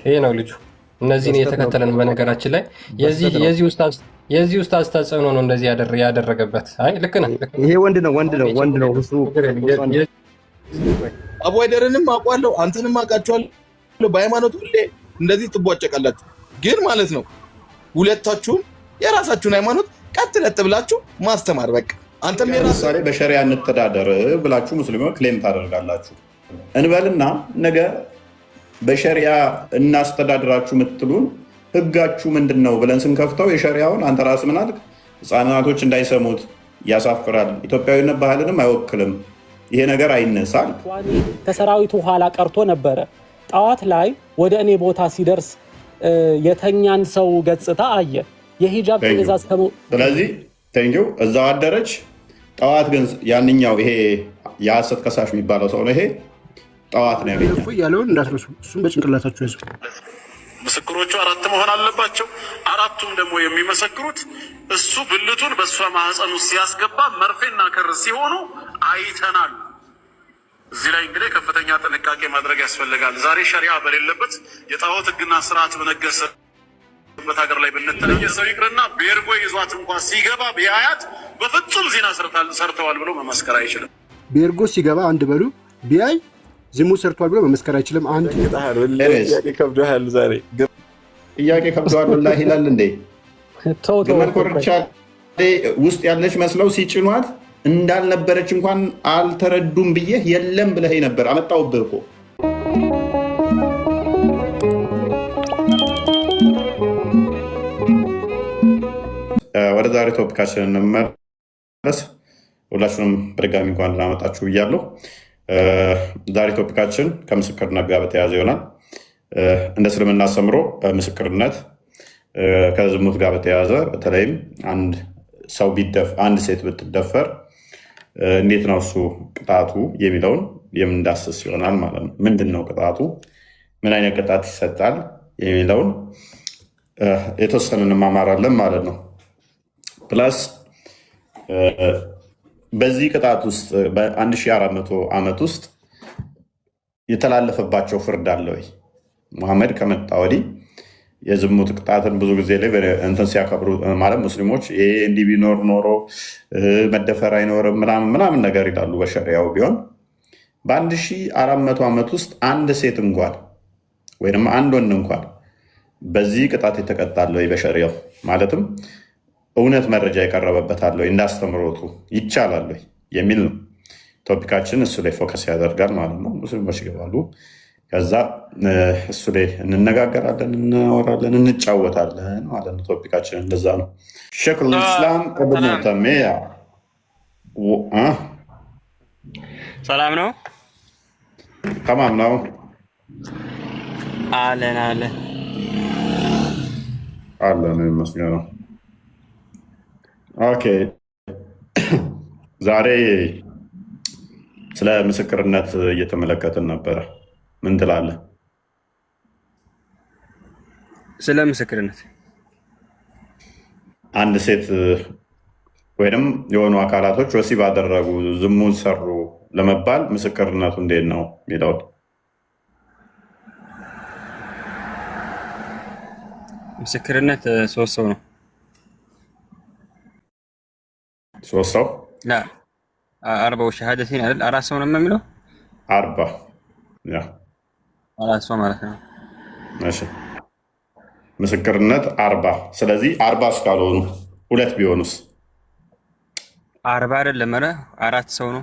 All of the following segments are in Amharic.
ይሄ ነው ልጁ። እነዚህን እየተከተለ ነው። በነገራችን ላይ የዚህ ኡስታዝ ተጽዕኖ ነው እንደዚህ ያደረገበት። አይ ልክ ነህ። ይሄ ወንድ ነው እሱ። አቡ አይደርንም አውቀዋለሁ፣ አንተንም አውቃቸዋለሁ። በሃይማኖት ሁሌ እንደዚህ ትቧጨቃላችሁ፣ ግን ማለት ነው ሁለታችሁም የራሳችሁን ሃይማኖት ቀጥ ለጥ ብላችሁ ማስተማር በቃ። አንተም ለምሳሌ በሸሪያ እንተዳደር ብላችሁ ሙስሊሞች ክሌም ታደርጋላችሁ እንበልና ነገ በሸሪያ እናስተዳድራችሁ የምትሉን ህጋችሁ ምንድን ነው ብለን ስንከፍተው የሸሪያውን አንተ ራስህ ምን አልክ? ህፃናቶች እንዳይሰሙት ያሳፍራል፣ ኢትዮጵያዊነት ባህልንም አይወክልም፣ ይሄ ነገር አይነሳል። ከሰራዊቱ ኋላ ቀርቶ ነበረ። ጠዋት ላይ ወደ እኔ ቦታ ሲደርስ የተኛን ሰው ገጽታ አየ። የሂጃብ ትእዛዝ ስለዚህ ቴንኪው እዛው አደረች። ጠዋት ግን ያንኛው ይሄ የሐሰት ከሳሽ የሚባለው ሰው ነው። ይሄ ጠዋት ነው ያገኘው ያለውን እንዳትረሱ። እሱም በጭንቅላታችሁ ያዙ። ምስክሮቹ 4 መሆን አለባቸው። 4ቱም ደግሞ የሚመሰክሩት እሱ ብልቱን በእሷ ማህፀን ውስጥ ሲያስገባ መርፌና ክር ሲሆኑ አይተናል። እዚህ ላይ እንግዲህ ከፍተኛ ጥንቃቄ ማድረግ ያስፈልጋል። ዛሬ ሸሪዓ በሌለበት የጣዖት ህግና ስርዓት በነገሰበት ሀገር ላይ ብንተለየ ሰው ይቅርና ቤርጎ ይዟት እንኳን ሲገባ ቢያያት በፍጹም ዜና ሰርተዋል ብሎ መመስከር አይችልም። ቤርጎ ሲገባ አንድ በሉ ቢያይ ዝሙት ሰርቷል ብሎ መመስከር አይችልም። አንድ ከብዶሃል፣ ዛሬ ጥያቄ ከብዶሃል ወላሂ ይላል እንዴ? ግመል ኮርቻ ውስጥ ያለች መስለው ሲጭኗት እንዳልነበረች እንኳን አልተረዱም ብዬ የለም ብለህ ነበር። አመጣሁብህ እኮ ወደ ዛሬ ቶፒካችን እንመለስ። ሁላችሁንም በድጋሚ እንኳን ላመጣችሁ ብያለሁ። ዛሬ ቶፒካችን ከምስክርነት ጋር በተያያዘ ይሆናል። እንደ እስልምና አስተምሮ ምስክርነት ከዝሙት ጋር በተያያዘ በተለይም አንድ ሴት ብትደፈር እንዴት ነው እሱ ቅጣቱ የሚለውን የምንዳስስ ይሆናል ማለት ነው። ምንድን ነው ቅጣቱ? ምን አይነት ቅጣት ይሰጣል የሚለውን የተወሰነ እንማማራለን ማለት ነው። ፕላስ በዚህ ቅጣት ውስጥ በ1400 ዓመት ውስጥ የተላለፈባቸው ፍርድ አለ ወይ? ሙሐመድ ከመጣ ወዲህ የዝሙት ቅጣትን ብዙ ጊዜ ላይ እንትን ሲያከብሩ ማለት ሙስሊሞች ይሄ እንዲህ ቢኖር ኖሮ መደፈር አይኖርም ምናምን ነገር ይላሉ። በሸሪያው ቢሆን በ1400 ዓመት ውስጥ አንድ ሴት እንኳን ወይም አንድ ወንድ እንኳን በዚህ ቅጣት የተቀጣለ ወይ በሸሪያው ማለትም እውነት መረጃ የቀረበበታል ወይ እንዳስተምሮቱ ይቻላል ወይ የሚል ነው ቶፒካችን። እሱ ላይ ፎከስ ያደርጋል ማለት ነው። ሙስሊሞች ይገባሉ፣ ከዛ እሱ ላይ እንነጋገራለን፣ እናወራለን፣ እንጫወታለን ማለት ነው። ቶፒካችን እንደዛ ነው። ሸይኹል ኢስላም ኢብኑ ተይሚያ ሰላም ነው። ከማን ነው? አለን ይመስገነው። ኦኬ ዛሬ ስለ ምስክርነት እየተመለከትን ነበረ። ምን ትላለህ ስለ ምስክርነት? አንድ ሴት ወይም የሆኑ አካላቶች ወሲብ አደረጉ፣ ዝሙት ሰሩ ለመባል ምስክርነቱ እንዴት ነው የሚለው? ምስክርነት 3 ሰው ነው። 3 ሰው 40 ሸሃደተይን አይደል? 4 ሰው ነው የሚለው 40 4 ሰው ማለት ነው። እሺ ምስክርነት 40። ስለዚህ 40 እስካልሆኑ 2 ቢሆኑስ? 40 አይደለም፣ ኧረ 4 ሰው ነው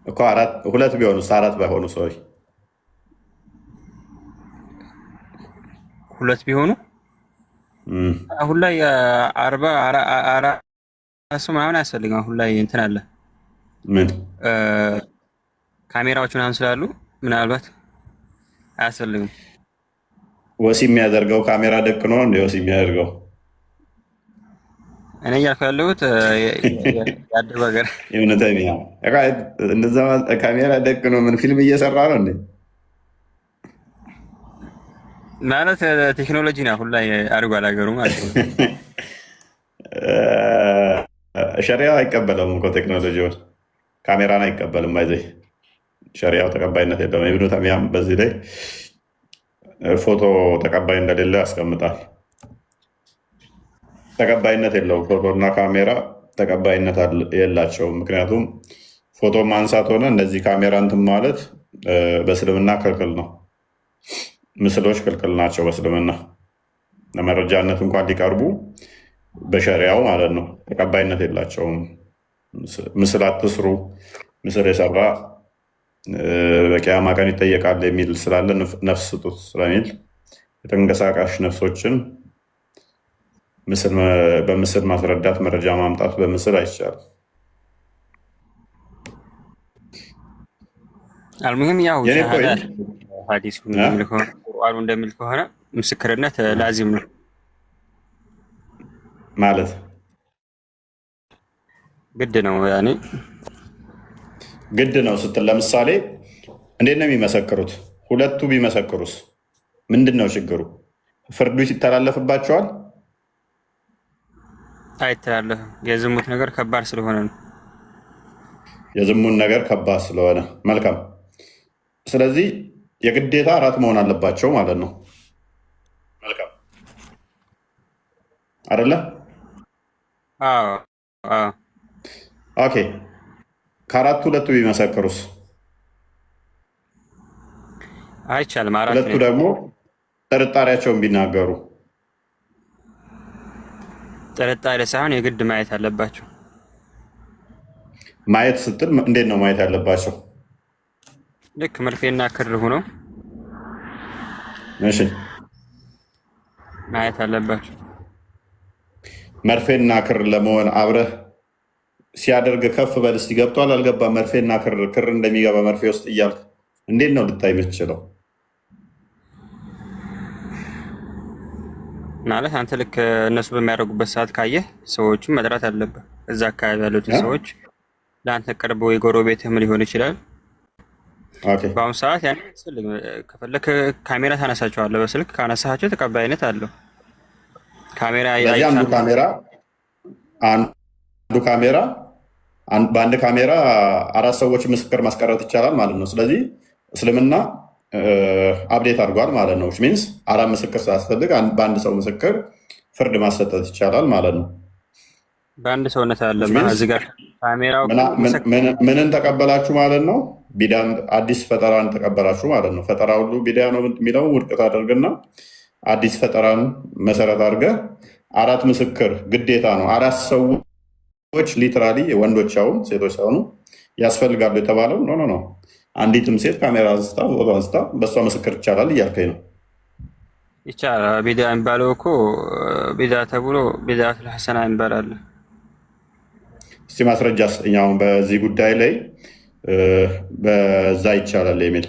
እኮ 2 ቢሆኑስ? 4 ባይሆኑ ሰዎች 2 ቢሆኑ አሁን ላይ 40 እሱ ምናምን አያስፈልግም። አሁን ላይ እንትን አለ፣ ምን ካሜራዎች ምናምን ስላሉ ምናልባት አያስፈልግም። ወሲብ የሚያደርገው ካሜራ ደቅ ነው እንደ ወሲብ የሚያደርገው እኔ እያልኩ ያለሁት ያደረገ ነገር እንደዛ ካሜራ ደቅ ነው። ምን ፊልም እየሰራ ነው እንዴ? ማለት ቴክኖሎጂ ነው አሁን ላይ አድርጓል ሀገሩ ማለት ነው። ሸሪያው አይቀበለውም እኮ ቴክኖሎጂውን፣ ካሜራን አይቀበልም። አይዘ ሸሪያው ተቀባይነት የለውም። ኢብኑ ተይሚያም በዚህ ላይ ፎቶ ተቀባይ እንደሌለ ያስቀምጣል። ተቀባይነት የለውም። ፎቶና ካሜራ ተቀባይነት የላቸውም። ምክንያቱም ፎቶ ማንሳት ሆነ እንደዚህ ካሜራ እንትን ማለት በእስልምና ክልክል ነው። ምስሎች ክልክል ናቸው በእስልምና ለመረጃነት እንኳን ሊቀርቡ በሸሪያው ማለት ነው ተቀባይነት የላቸውም። ምስል አትስሩ፣ ምስል የሰራ በቂያማ ቀን ይጠየቃል የሚል ስላለ ነፍስ ስጡት ስለሚል የተንቀሳቃሽ ነፍሶችን በምስል ማስረዳት መረጃ ማምጣት በምስል አይቻልም። አልሙሂም ያው ሐዲሱ ቁርአኑ እንደሚል ከሆነ ምስክርነት ላዚም ነው ማለት ግድ ነው። ያኔ ግድ ነው ስትል ለምሳሌ እንዴት ነው የሚመሰክሩት? ሁለቱ ቢመሰክሩስ ምንድን ነው ችግሩ? ፍርዱ ይተላለፍባቸዋል? አይተላለፍም። የዝሙት ነገር ከባድ ስለሆነ ነው። የዝሙት ነገር ከባድ ስለሆነ መልካም። ስለዚህ የግዴታ አራት መሆን አለባቸው ማለት ነው። መልካም አይደለ? ኦኬ። ከአራቱ ሁለቱ ቢመሰክሩስ? አይቻልም። ሁለቱ ደግሞ ጥርጣሬያቸውን ቢናገሩ? ጥርጣሬ ሳይሆን የግድ ማየት አለባቸው። ማየት ስትል እንዴት ነው ማየት ያለባቸው? ልክ መርፌና ክር ሆኖ እሺ፣ ማየት አለባቸው። መርፌና ክር ለመሆን አብረህ ሲያደርግ ከፍ በል እስኪ ገብቷል አልገባም? መርፌና ክር እንደሚገባ መርፌ ውስጥ እያልክ እንዴት ነው ልታይ የምትችለው? ማለት አንተ ልክ እነሱ በሚያደርጉበት ሰዓት ካየህ ሰዎችን መጥራት አለብህ። እዛ አካባቢ ያሉትን ሰዎች ለአንተ ቅርብ ወይ ጎረቤትህም ሊሆን ይችላል። በአሁኑ ሰዓት ያን ከፈለክ ካሜራ ታነሳቸዋለህ። በስልክ ካነሳቸው ተቀባይነት አለው። በአንድ ካሜራ አራት ሰዎች ምስክር ማስቀረት ይቻላል ማለት ነው። ስለዚህ እስልምና አፕዴት አድርጓል ማለት ነው። ሚንስ አራት ምስክር ሳያስፈልግ በአንድ ሰው ምስክር ፍርድ ማሰጠት ይቻላል ማለት ነው። በአንድ ሰውነት አለ እዚህ ጋር ካሜራው ምንን ተቀበላችሁ ማለት ነው? ቢዳን አዲስ ፈጠራን ተቀበላችሁ ማለት ነው። ፈጠራ ሁሉ ቢዳ ነው የሚለው ውድቀት አድርግና አዲስ ፈጠራን መሰረት አድርገህ አራት ምስክር ግዴታ ነው። አራት ሰዎች ሊትራሊ ወንዶች አሁን ሴቶች ሳይሆኑ ያስፈልጋሉ የተባለው ኖ አንዲትም ሴት ካሜራ አንስታ ፎቶ አንስታ በእሷ ምስክር ይቻላል እያልከኝ ነው? ይቻላል። ቢዳ የሚባለው እኮ ቢዳ ተብሎ ቢዳቱል ሐሰና ይባላል። እስቲ ማስረጃ ስጠኝ አሁን በዚህ ጉዳይ ላይ በዛ ይቻላል የሚል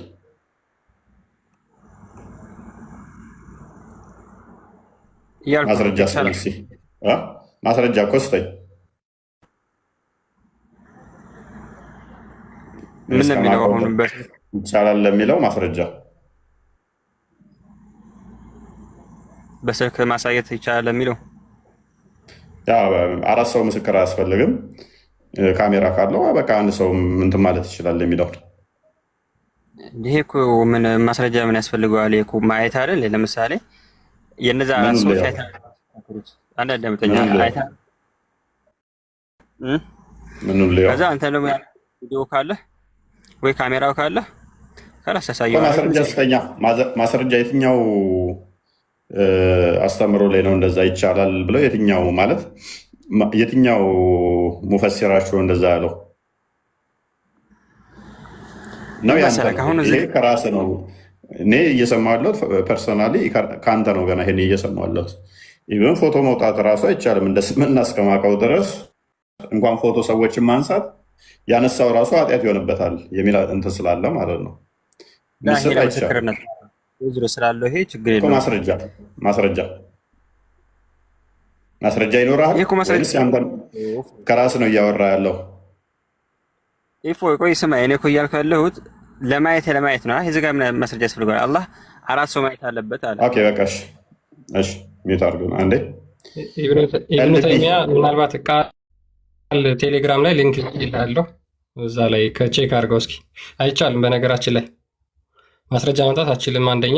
ማስረጃ ስጠኝ። ማስረጃ እኮ ስጠኝ። ምን የሚለው አሁን ይቻላል ለሚለው ማስረጃ በስልክ ማሳየት ይቻላል ለሚለው አራት ሰው ምስክር አያስፈልግም። ካሜራ ካለው በቃ አንድ ሰው እንትን ማለት ይችላል የሚለው ይሄ እኮ ምን ማስረጃ ምን ያስፈልገዋል? ይሄ እኮ ማየት አይደል? ለምሳሌ የነዛ ሰዎች አይተሩት አንዳንድ ደምጠኛ አይታ ከዛ አንተ ደግሞ ቪዲዮ ካለ ወይ ካሜራው ካለ ካላሳሳየው ማስረጃ ስተኛ ማስረጃ የትኛው አስተምሮ ላይ ነው እንደዛ ይቻላል ብለው የትኛው ማለት የትኛው ሙፈሲራቸው እንደዛ ያለው ነው? ይሄ ከራስ ነው። እኔ እየሰማሁ ያለሁት ፐርሰናሊ ከአንተ ነው። ገና ይሄን እየሰማሁ ያለሁት ኢቨን ፎቶ መውጣት እራሱ አይቻልም እንደ እስልምና እስከማውቀው ድረስ እንኳን ፎቶ ሰዎችን ማንሳት ያነሳው ራሱ ኃጢአት ይሆንበታል የሚል እንትን ስላለ ማለት ነው። ምስል አይቻልም ስላለው ይሄ ችግር የለውም። ማስረጃ ይኖራል ወይስ አንተን ከራስ ነው እያወራ ያለው? ቆይ ስማ፣ እኔ እኮ እያልኩ ያለሁት ለማየት ነው። እዚህ ጋር ምን ማስረጃ ያስፈልጋል? አላህ አራት ሰው ማየት አለበት አለ። ኦኬ በቃ እሺ ሚት አድርገው አንዴ። ኢብኑ ተይሚያ ምናልባት ቃል ቴሌግራም ላይ ሊንክ ይላለሁ እዛ ላይ ከቼክ አድርገው እስኪ። አይቻልም። በነገራችን ላይ ማስረጃ ማምጣት አችልም አንደኛ፣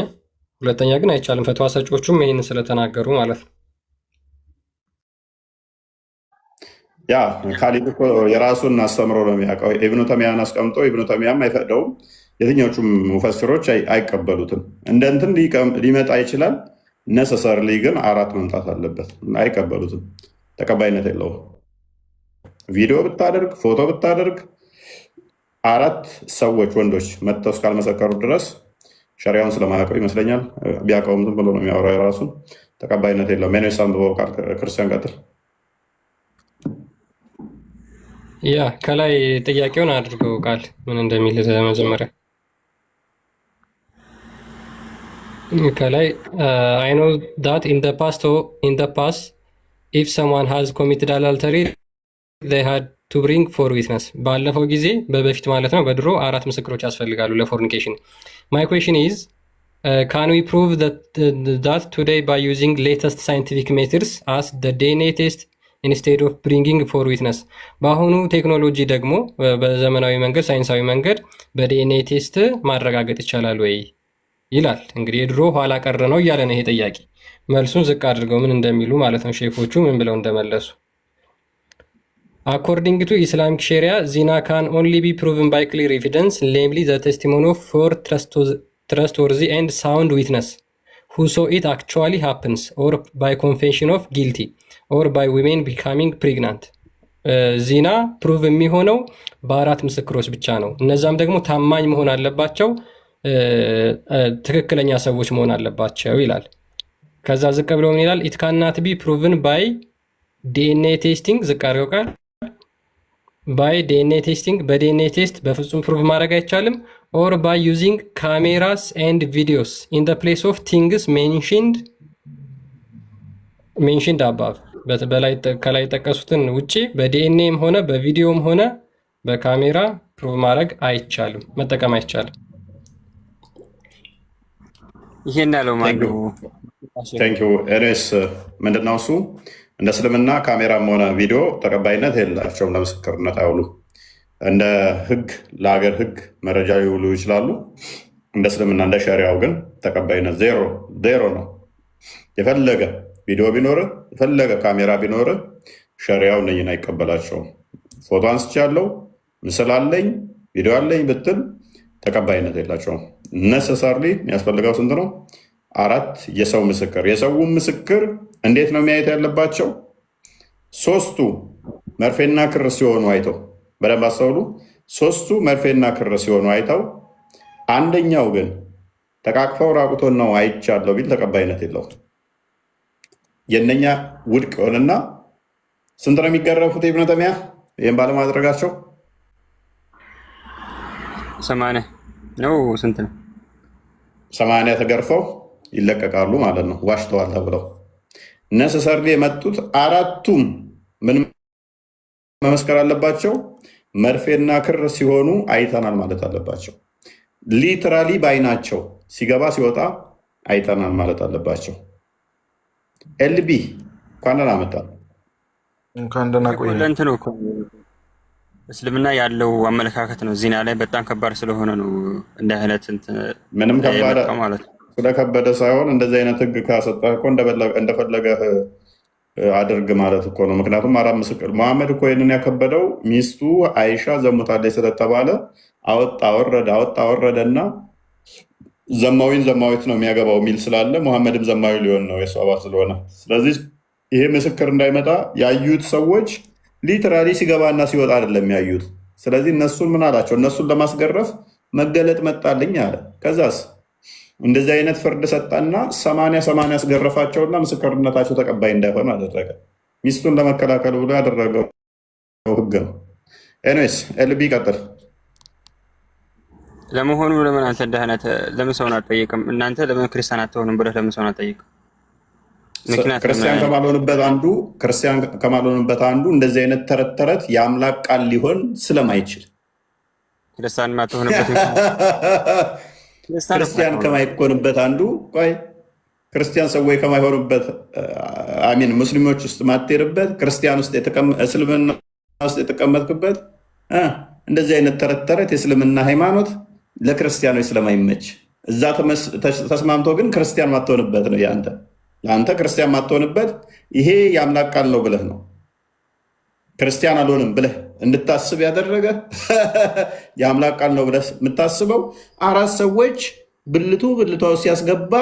ሁለተኛ ግን አይቻልም። ፈትዋ ሰጪዎቹም ይህንን ስለተናገሩ ማለት ነው። ያ ካሊድ እኮ የራሱን አስተምሮ ነው የሚያውቀው። ኢብኑ ተሚያን አስቀምጦ ኢብኑ ተሚያም አይፈቅደውም። የትኞቹም ሙፈስሮች አይቀበሉትም። እንደ እንትን ሊመጣ ይችላል። ነሰሰርሊ ግን 4 መምጣት አለበት። አይቀበሉትም። ተቀባይነት የለውም። ቪዲዮ ብታደርግ ፎቶ ብታደርግ 4 ሰዎች ወንዶች መጥተው እስካልመሰከሩ ድረስ ሸሪያውን ስለማያውቀው ይመስለኛል። ቢያውቀውም ዝም ብሎ ነው የሚያወራው። የራሱን ተቀባይነት የለውም። ሜኖስ አንብበው ቃል ክርስቲያን ቀጥል። ያ ከላይ ጥያቄውን አድርገው ቃል ምን እንደሚል መጀመሪያ ከላይ I know that in the past if someone has committed adultery they had to bring 4 witness ባለፈው ጊዜ በፊት ማለት ነው በድሮ 4 ምስክሮች ያስፈልጋሉ ለፎርኒኬሽን my question is can we prove that today by using latest scientific methods as the DNA test instead of bringing 4 witness በአሁኑ ቴክኖሎጂ ደግሞ በዘመናዊ መንገድ ሳይንሳዊ መንገድ በዲኤንኤ ቴስት ማረጋገጥ ይቻላል ወይ ይላል። እንግዲህ የድሮ ኋላ ቀር ነው እያለ ነው ይሄ ጥያቄ። መልሱን ዝቅ አድርገው ምን እንደሚሉ ማለት ነው ሼፎቹ ምን ብለው እንደመለሱ According to Islamic Sharia, zina can only be proven by clear evidence, namely the testimony of 4 trustworthy and sound witness who saw it actually happens, or by confession of guilty, or by women becoming pregnant. ዚና ፕሩቭ የሚሆነው በ4 ምስክሮች ብቻ ነው። እነዛም ደግሞ ታማኝ መሆን አለባቸው፣ ትክክለኛ ሰዎች መሆን አለባቸው ይላል። ከዛ ዝቅ ብሎ ምን ይላል? it cannot be proven by DNA testing ዝቅ አድርገው ቃል by DNA testing በዲኤንኤ ቴስት በፍጹም ፕሩቭ ማድረግ አይቻልም። or by using cameras and videos in the place of things mentioned above ከላይ ጠቀሱትን ውጪ በዲኤንኤም ሆነ በቪዲዮም ሆነ በካሜራ ፕሩቭ ማድረግ አይቻልም፣ መጠቀም አይቻልም። ይሄን ያለው ማነው? ቴንኪው ኤሬስ ምንድነው እሱ? እንደ እስልምና ካሜራም ሆነ ቪዲዮ ተቀባይነት የላቸውም፣ ለምስክርነት አይውሉም። እንደ ህግ ለሀገር ህግ መረጃ ሊውሉ ይችላሉ። እንደ እስልምና እንደ ሸሪያው ግን ተቀባይነት ዜሮ ነው። የፈለገ ቪዲዮ ቢኖር የፈለገ ካሜራ ቢኖር ሸሪያው እነኝን አይቀበላቸውም። ፎቶ አንስቻለሁ፣ ምስል አለኝ፣ ቪዲዮ አለኝ ብትል ተቀባይነት የላቸውም። ነሰሰርሊ የሚያስፈልገው ስንት ነው? 4 የሰው ምስክር። የሰው ምስክር እንዴት ነው የሚያየት ያለባቸው? 3ቱ መርፌና ክር ሲሆኑ አይተው፣ በደንብ አስተውሉ። 3ቱ መርፌና ክር ሲሆኑ አይተው፣ አንደኛው ግን ተቃቅፈው ራቁቶን ነው አይቻለው ቢል ተቀባይነት የለውም። የእነኛ ውድቅ ሆንና ስንት ነው የሚገረፉት? ኢብኑ ተይሚያ ይህም ባለማድረጋቸው 80 ነው። ስንት ነው? 80 ተገርፈው ይለቀቃሉ ማለት ነው፣ ዋሽተዋል ተብለው። ነሰሰርሊ የመጡት 4ቱም ምን መመስከር አለባቸው? መርፌና ክር ሲሆኑ አይተናል ማለት አለባቸው። ሊትራሊ በአይናቸው ሲገባ ሲወጣ አይተናል ማለት አለባቸው። ኤልቢ እንኳን ደህና መጣ። እንኳን ደህና ቆይ። እስልምና ያለው አመለካከት ነው ዚና ላይ በጣም ከባድ ስለሆነ ነው እንደ አይነት ምንም ከባድ ማለት ስለከበደ ሳይሆን እንደዚህ አይነት ህግ ካሰጠህ እኮ እንደፈለገህ አድርግ ማለት እኮ ነው። ምክንያቱም 4 ምስክር መሐመድ እኮ ይህንን ያከበደው ሚስቱ አይሻ ዘሙታለች ስለተባለ አወጣ ወረደ እና ዘማዊት ነው የሚያገባው የሚል ስላለ መሐመድም ዘማዊ ሊሆን ነው የሱ አባት ስለሆነ። ስለዚህ ይሄ ምስክር እንዳይመጣ ያዩት ሰዎች ሊትራሊ ሲገባና ሲወጣ አይደለም ያዩት። ስለዚህ እነሱን ምን አላቸው? እነሱን ለማስገረፍ መገለጥ መጣልኝ አለ። ከዛስ እንደዚህ አይነት ፍርድ ሰጣና 80 አስገረፋቸውና ምስክርነታቸው ተቀባይ እንዳይሆን አደረገ። ሚስቱን ለመከላከል ብሎ ያደረገው ህግ ነው። ኤኒዌይስ ኤልቢ ቀጥል። ለመሆኑ ለምን አንተ እንደ አይነት ለምን ሰውን አትጠይቅም? እናንተ ለምን ክርስቲያን አትሆኑም ብለህ ለምን ሰውን አትጠይቅም? ክርስቲያን ከማልሆንበት አንዱ እንደዚህ አይነት ተረት የአምላክ ቃል ሊሆን ስለማይችል ክርስቲያን ከማይኮንበት አንዱ ክርስቲያን ሰዎች ከማይሆኑበት አሚን ሙስሊሞች ውስጥ ማትሄድበት ክርስቲያን ውስጥ እስልምና ውስጥ የተቀመጥክበት እንደዚህ አይነት ተረት የእስልምና ሃይማኖት ለክርስቲያኖች ስለማይመች እዛ ተስማምቶ ግን ክርስቲያን ማትሆንበት ነው ያንተ። ለአንተ ክርስቲያን ማትሆንበት ይሄ የአምላክ ቃል ነው ብለህ ነው ክርስቲያን አልሆንም ብለህ እንድታስብ ያደረገ የአምላክ ቃል ነው ብለህ የምታስበው 4 ሰዎች ብልቷ ሲያስገባ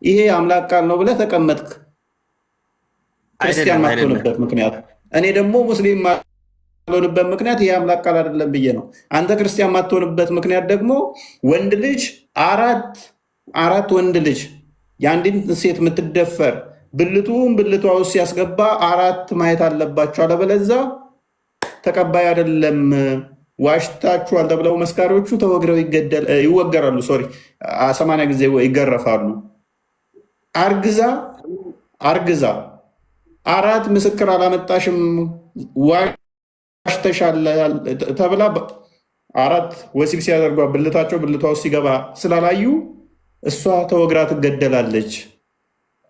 ይሄ የአምላክ ቃል ነው ብለህ ተቀመጥክ። ክርስቲያን ማትሆንበት ምክንያት እኔ ደግሞ ሙስሊም ማትሆንበት ምክንያት ይሄ የአምላክ ቃል አይደለም ብዬ ነው። አንተ ክርስቲያን ማትሆንበት ምክንያት ደግሞ ወንድ ልጅ አራት ወንድ ልጅ የአንድን ሴት የምትደፈር ብልቷ ውስጥ ሲያስገባ 4 ማየት አለባቸው፣ አለበለዚያ ተቀባይ አይደለም። ዋሽታችኋል ተብለው መስካሪዎቹ ተወግረው ይወገራሉ። 80 ጊዜ ይገረፋሉ። አርግዛ 4 ምስክር አላመጣሽም ዋሽተሻል ተብላ 4 ወሲብ ሲያደርጓ ብልቷ ውስጥ ሲገባ ስላላዩ እሷ ተወግራ ትገደላለች።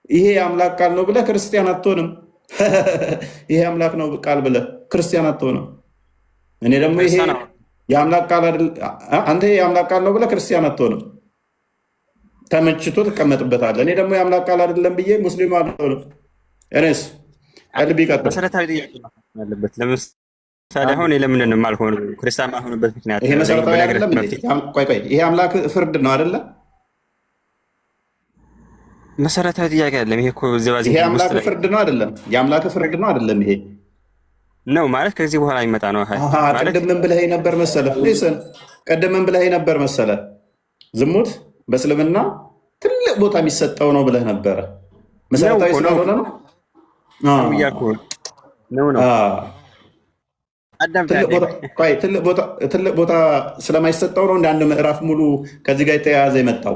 ይሄ የአምላክ ቃል ነው ብለህ ክርስቲያን አትሆንም። ይሄ የአምላክ ነው ቃል ብለህ ክርስቲያን አትሆንም። እኔ ደግሞ ይሄ የአምላክ ቃል አንተ የአምላክ ቃል ነው ብለህ ክርስቲያን አትሆንም። ተመችቶ ትቀመጥበታለህ። እኔ ደግሞ የአምላክ ቃል አይደለም ብዬ ሙስሊም አልሆንም። እኔስ ቀልብ ይቀጥል። መሰረታዊ ጥያቄ ያለበት ለምሳሌ አሁን ለምንድን ነው የማልሆነው? ክርስቲያን ማልሆንበት ምክንያት ይሄ መሰረታዊ አይደለም። ቆይ ይሄ አምላክ ፍርድ ነው አይደለ? መሰረታዊ ጥያቄ አይደለም ይሄ እኮ ይሄ አምላክ ፍርድ ነው አይደለም? የአምላክ ፍርድ ነው አይደለም? ይሄ ነው ማለት ከዚህ በኋላ የሚመጣ ነው። ቅድም ምን ብለህ ነበር መሰለህ? ቅድም ምን ብለህ ነበር መሰለህ? ዝሙት በእስልምና ትልቅ ቦታ የሚሰጠው ነው ብለህ ነበረ። መሰረታዊ ስለሆነ ነው ትልቅ ቦታ ስለማይሰጠው ነው እንደ አንድ ምዕራፍ ሙሉ ከዚህ ጋር የተያያዘ የመጣው።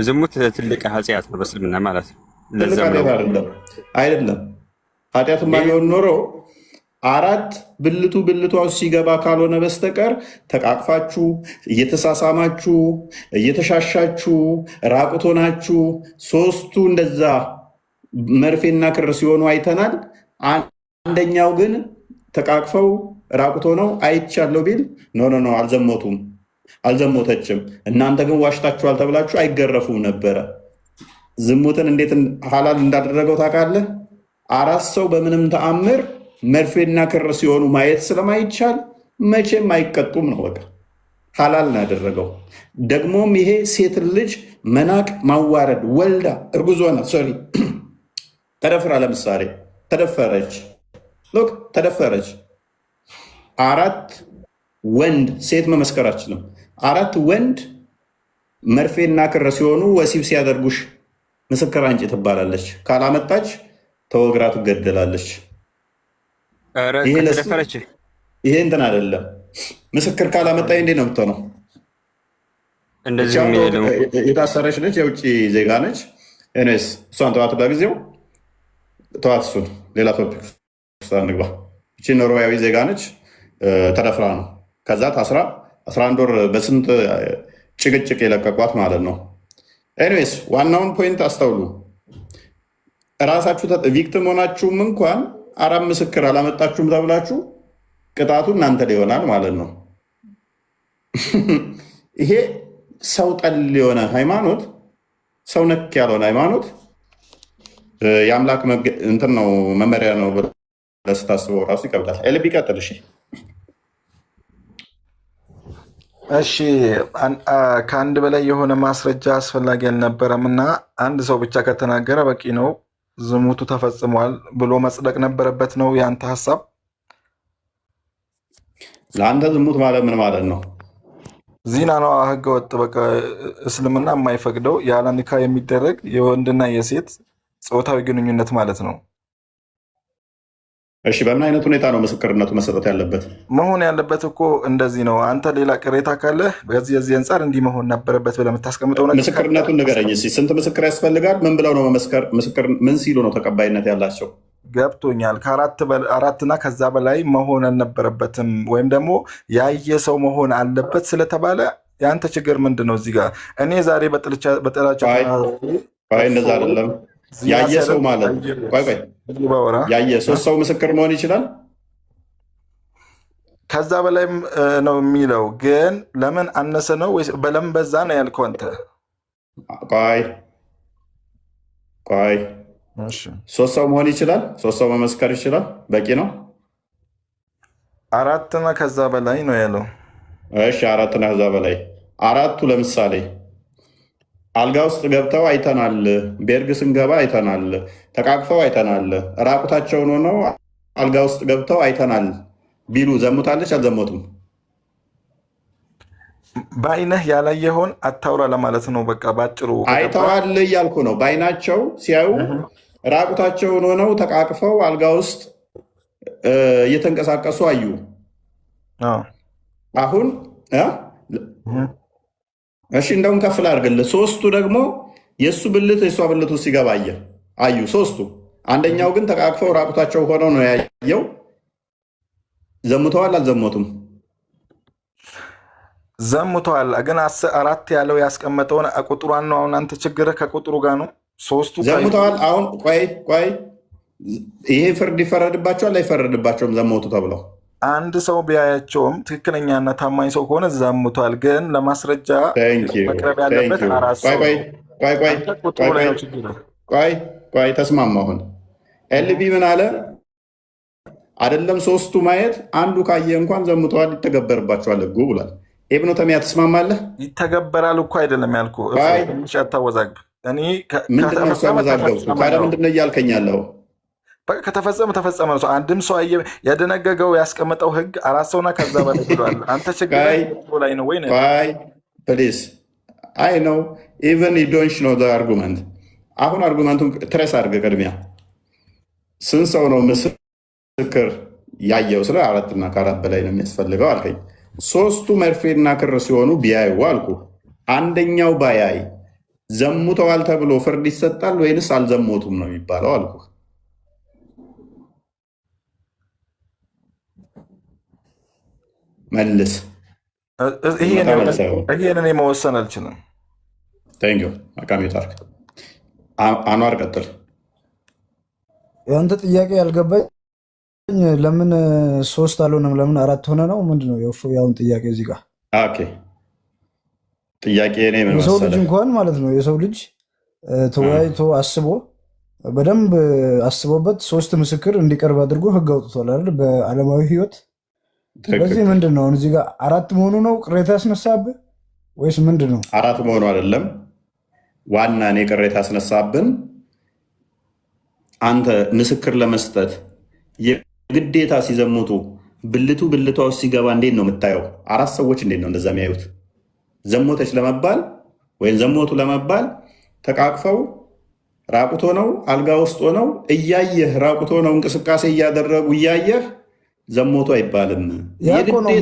ዝሙት ትልቅ ኃጢአት ነው በእስልምና ማለት ነው። ትልቅ ኃጢአት አይደለም። ኃጢአትማ ቢሆን ኖሮ 4 ብልቷ ውስጥ ሲገባ ካልሆነ በስተቀር ተቃቅፋችሁ እየተሳሳማችሁ እየተሻሻችሁ ራቁት ሆናችሁ 3ቱ እንደዛ መርፌና ክር ሲሆኑ አይተናል። አንደኛው ግን ተቃቅፈው ራቁት ሆነው አይቻለሁ ቢል ኖ አልዘሞቱም፣ አልዘሞተችም። እናንተ ግን ዋሽታችኋል ተብላችሁ አይገረፉም ነበረ። ዝሙትን እንዴት ሐላል እንዳደረገው ታውቃለህ? 4 ሰው በምንም ተአምር መርፌና ክር ሲሆኑ ማየት ስለማይቻል መቼም አይቀጡም ነው። በቃ ሐላል ነው ያደረገው። ደግሞም ይሄ ሴት ልጅ መናቅ ማዋረድ፣ ወልዳ እርጉዝ ሆና ተደፍራ ለምሳሌ ተደፈረች 4 ወንድ ሴት መመስከር አችልም። 4 ወንድ መርፌና ክር ሲሆኑ ወሲብ ሲያደርጉሽ ምስክር አንጪ ትባላለች። ካላመጣች ተወግራ ትገደላለች። ይሄ እንትን አይደለም። ምስክር ካላመጣ እንዴት ነው የምትሆነው? የታሰረች ነች፣ የውጭ ዜጋ ነች። ኔስ እሷን ተዋት፣ ለጊዜው ተዋት። እሱን ሌላ ቶፒክ ውስጥ አንግባ። እቺ ኖርዌያዊ ዜጋ ነች፣ ተደፍራ ነው። ከዛ ታስራ 11 ወር በስንት ጭቅጭቅ የለቀቋት ማለት ነው። ኤኒዌይስ ዋናውን ፖይንት አስተውሉ። እራሳችሁ ቪክቲም ሆናችሁም እንኳን 4 ምስክር አላመጣችሁም ተብላችሁ ቅጣቱ እናንተ ላይ ይሆናል ማለት ነው። ይሄ ሰው ጠል የሆነ ሃይማኖት፣ ሰው ነክ ያልሆነ ሃይማኖት የአምላክ እንትን ነው መመሪያ ነው ብለህ ስታስበው ራሱ ይከብዳል። ኤልቢ ቀጥል። እሺ ከአንድ በላይ የሆነ ማስረጃ አስፈላጊ አልነበረም እና አንድ ሰው ብቻ ከተናገረ በቂ ነው፣ ዝሙቱ ተፈጽሟል ብሎ መጽደቅ ነበረበት ነው የአንተ ሀሳብ? ለአንተ ዝሙት ማለት ምን ማለት ነው? ዚና ነው፣ ህገ ወጥ። በቃ እስልምና የማይፈቅደው ያለ ኒካ የሚደረግ የወንድና የሴት ጾታዊ ግንኙነት ማለት ነው። እሺ በምን አይነት ሁኔታ ነው ምስክርነቱ መሰጠት ያለበት? መሆን ያለበት እኮ እንደዚህ ነው። አንተ ሌላ ቅሬታ ካለህ የዚህ አንጻር እንዲህ መሆን ነበረበት ብለህ የምታስቀምጠው ነገር ምስክርነቱን ንገረኝ እስኪ። ስንት ምስክር ያስፈልጋል? ምን ብለው ነው ምስክር ምን ሲሉ ነው ተቀባይነት ያላቸው? ገብቶኛል። ከአራትና ከዛ በላይ መሆን አልነበረበትም፣ ወይም ደግሞ ያየ ሰው መሆን አለበት ስለተባለ የአንተ ችግር ምንድን ነው? እዚህ ጋር እኔ ዛሬ በጥላቻ እንደዛ አይደለም። ያየ ሰው ማለት ያየ 3 ሰው ምስክር መሆን ይችላል። ከዛ በላይም ነው የሚለው። ግን ለምን አነሰ ነው ወይስ በለምን በዛ ነው ያልከው አንተ? ቆይ ሶስት ሰው መሆን ይችላል። ሶስት ሰው መመስከር ይችላል። በቂ ነው። አራትና ከዛ በላይ ነው ያለው። እሺ አራትና ከዛ በላይ አራቱ ለምሳሌ አልጋ ውስጥ ገብተው አይተናል፣ ቤርግ ስንገባ አይተናል፣ ተቃቅፈው አይተናል፣ ራቁታቸውን ሆነው አልጋ ውስጥ ገብተው አይተናል ቢሉ ዘሙታለች አልዘሞቱም? በአይነህ ያላየኸውን አታውራ ለማለት ነው። በቃ ባጭሩ አይተዋል እያልኩ ነው። በአይናቸው ሲያዩ ራቁታቸውን ሆነው ተቃቅፈው አልጋ ውስጥ እየተንቀሳቀሱ አዩ። አሁን እሺ እንደውም ከፍ ላድርግልህ። ሶስቱ ደግሞ የእሱ ብልት የእሷ ብልት ውስጥ ሲገባ አዩ ሶስቱ። አንደኛው ግን ተቃቅፈው ራቁታቸው ሆነው ነው ያየው። ዘሙተዋል አልዘሞቱም? ዘሙተዋል። ግን አራት ያለው ያስቀመጠውን ቁጥሯን ነው። አሁን አንተ ችግርህ ከቁጥሩ ጋር ነው። ሶስቱ ዘሙተዋል። አሁን ቆይ ይሄ ፍርድ ይፈረድባቸዋል አይፈረድባቸውም? ዘሞቱ ተብለው አንድ ሰው ቢያያቸውም ትክክለኛና ታማኝ ሰው ከሆነ ዘሙቷል። ግን ለማስረጃ መቅረብ ያለበት አራት ሰው። ቆይ ተስማማ። አሁን ኤልቢ ምን አለ? አይደለም ሶስቱ ማየት አንዱ ካየ እንኳን ዘሙተዋል ይተገበርባቸዋል ህጉ ብሏል። ኢብኑ ተሚያ ትስማማለህ? ይተገበራል እኮ አይደለም ያልኩህ። ትንሽ አታወዛግብ። ምንድነው ምንድነው እያልከኝ ያለው? ከተፈጸመ ተፈጸመ ነው። አንድም ሰው ያደነገገው ያስቀመጠው ህግ አራት ሰውና ከዛ በላይ ብሏል። አንተ ችግር ላይ ነው ወይ? ፕሊዝ አይ ነው ኢቨን ዶንት ኖ ዘ አርጉመንት። አሁን አርጉመንቱን ትሬስ አድርገህ ቅድሚያ ስንት ሰው ነው ምስክር ያየው? ስለ አራትና ከአራት በላይ ነው የሚያስፈልገው አልከኝ። ሶስቱ መርፌና ክር ሲሆኑ ቢያዩ አልኩ። አንደኛው ባያይ ዘሙተዋል ተብሎ ፍርድ ይሰጣል ወይንስ አልዘሞቱም ነው የሚባለው አልኩ። መልስ። ይሄንን መወሰን አልችልም። ቴንክ ዩ አቃሚ ታርክ አኗር ቀጥል። የአንተ ጥያቄ ያልገባኝ ለምን ሶስት አልሆነም ለምን አራት ሆነ ነው? ምንድነው ያሁን ጥያቄ እዚህ ጋር? ኦኬ ጥያቄ የሰው ልጅ እንኳን ማለት ነው የሰው ልጅ ተወያይቶ አስቦ በደንብ አስቦበት ሶስት ምስክር እንዲቀርብ አድርጎ ህግ አውጥቷል አይደል? በዓለማዊ ህይወት። ስለዚህ ምንድን ነው እዚህ ጋር አራት መሆኑ ነው ቅሬታ ያስነሳብህ ወይስ ምንድን ነው? አራት መሆኑ አይደለም ዋና እኔ ቅሬታ ያስነሳብን አንተ ምስክር ለመስጠት የግዴታ ሲዘሙቱ ብልቷ ውስጥ ሲገባ እንዴት ነው የምታየው? አራት ሰዎች እንዴት ነው እንደዛ የሚያዩት? ዘሞተች ለመባል ወይም ዘሞቱ ለመባል ተቃቅፈው ራቁቶ ነው አልጋ ውስጥ ሆነው እያየህ ራቁቶ ነው እንቅስቃሴ እያደረጉ እያየህ ዘሞቱ አይባልም።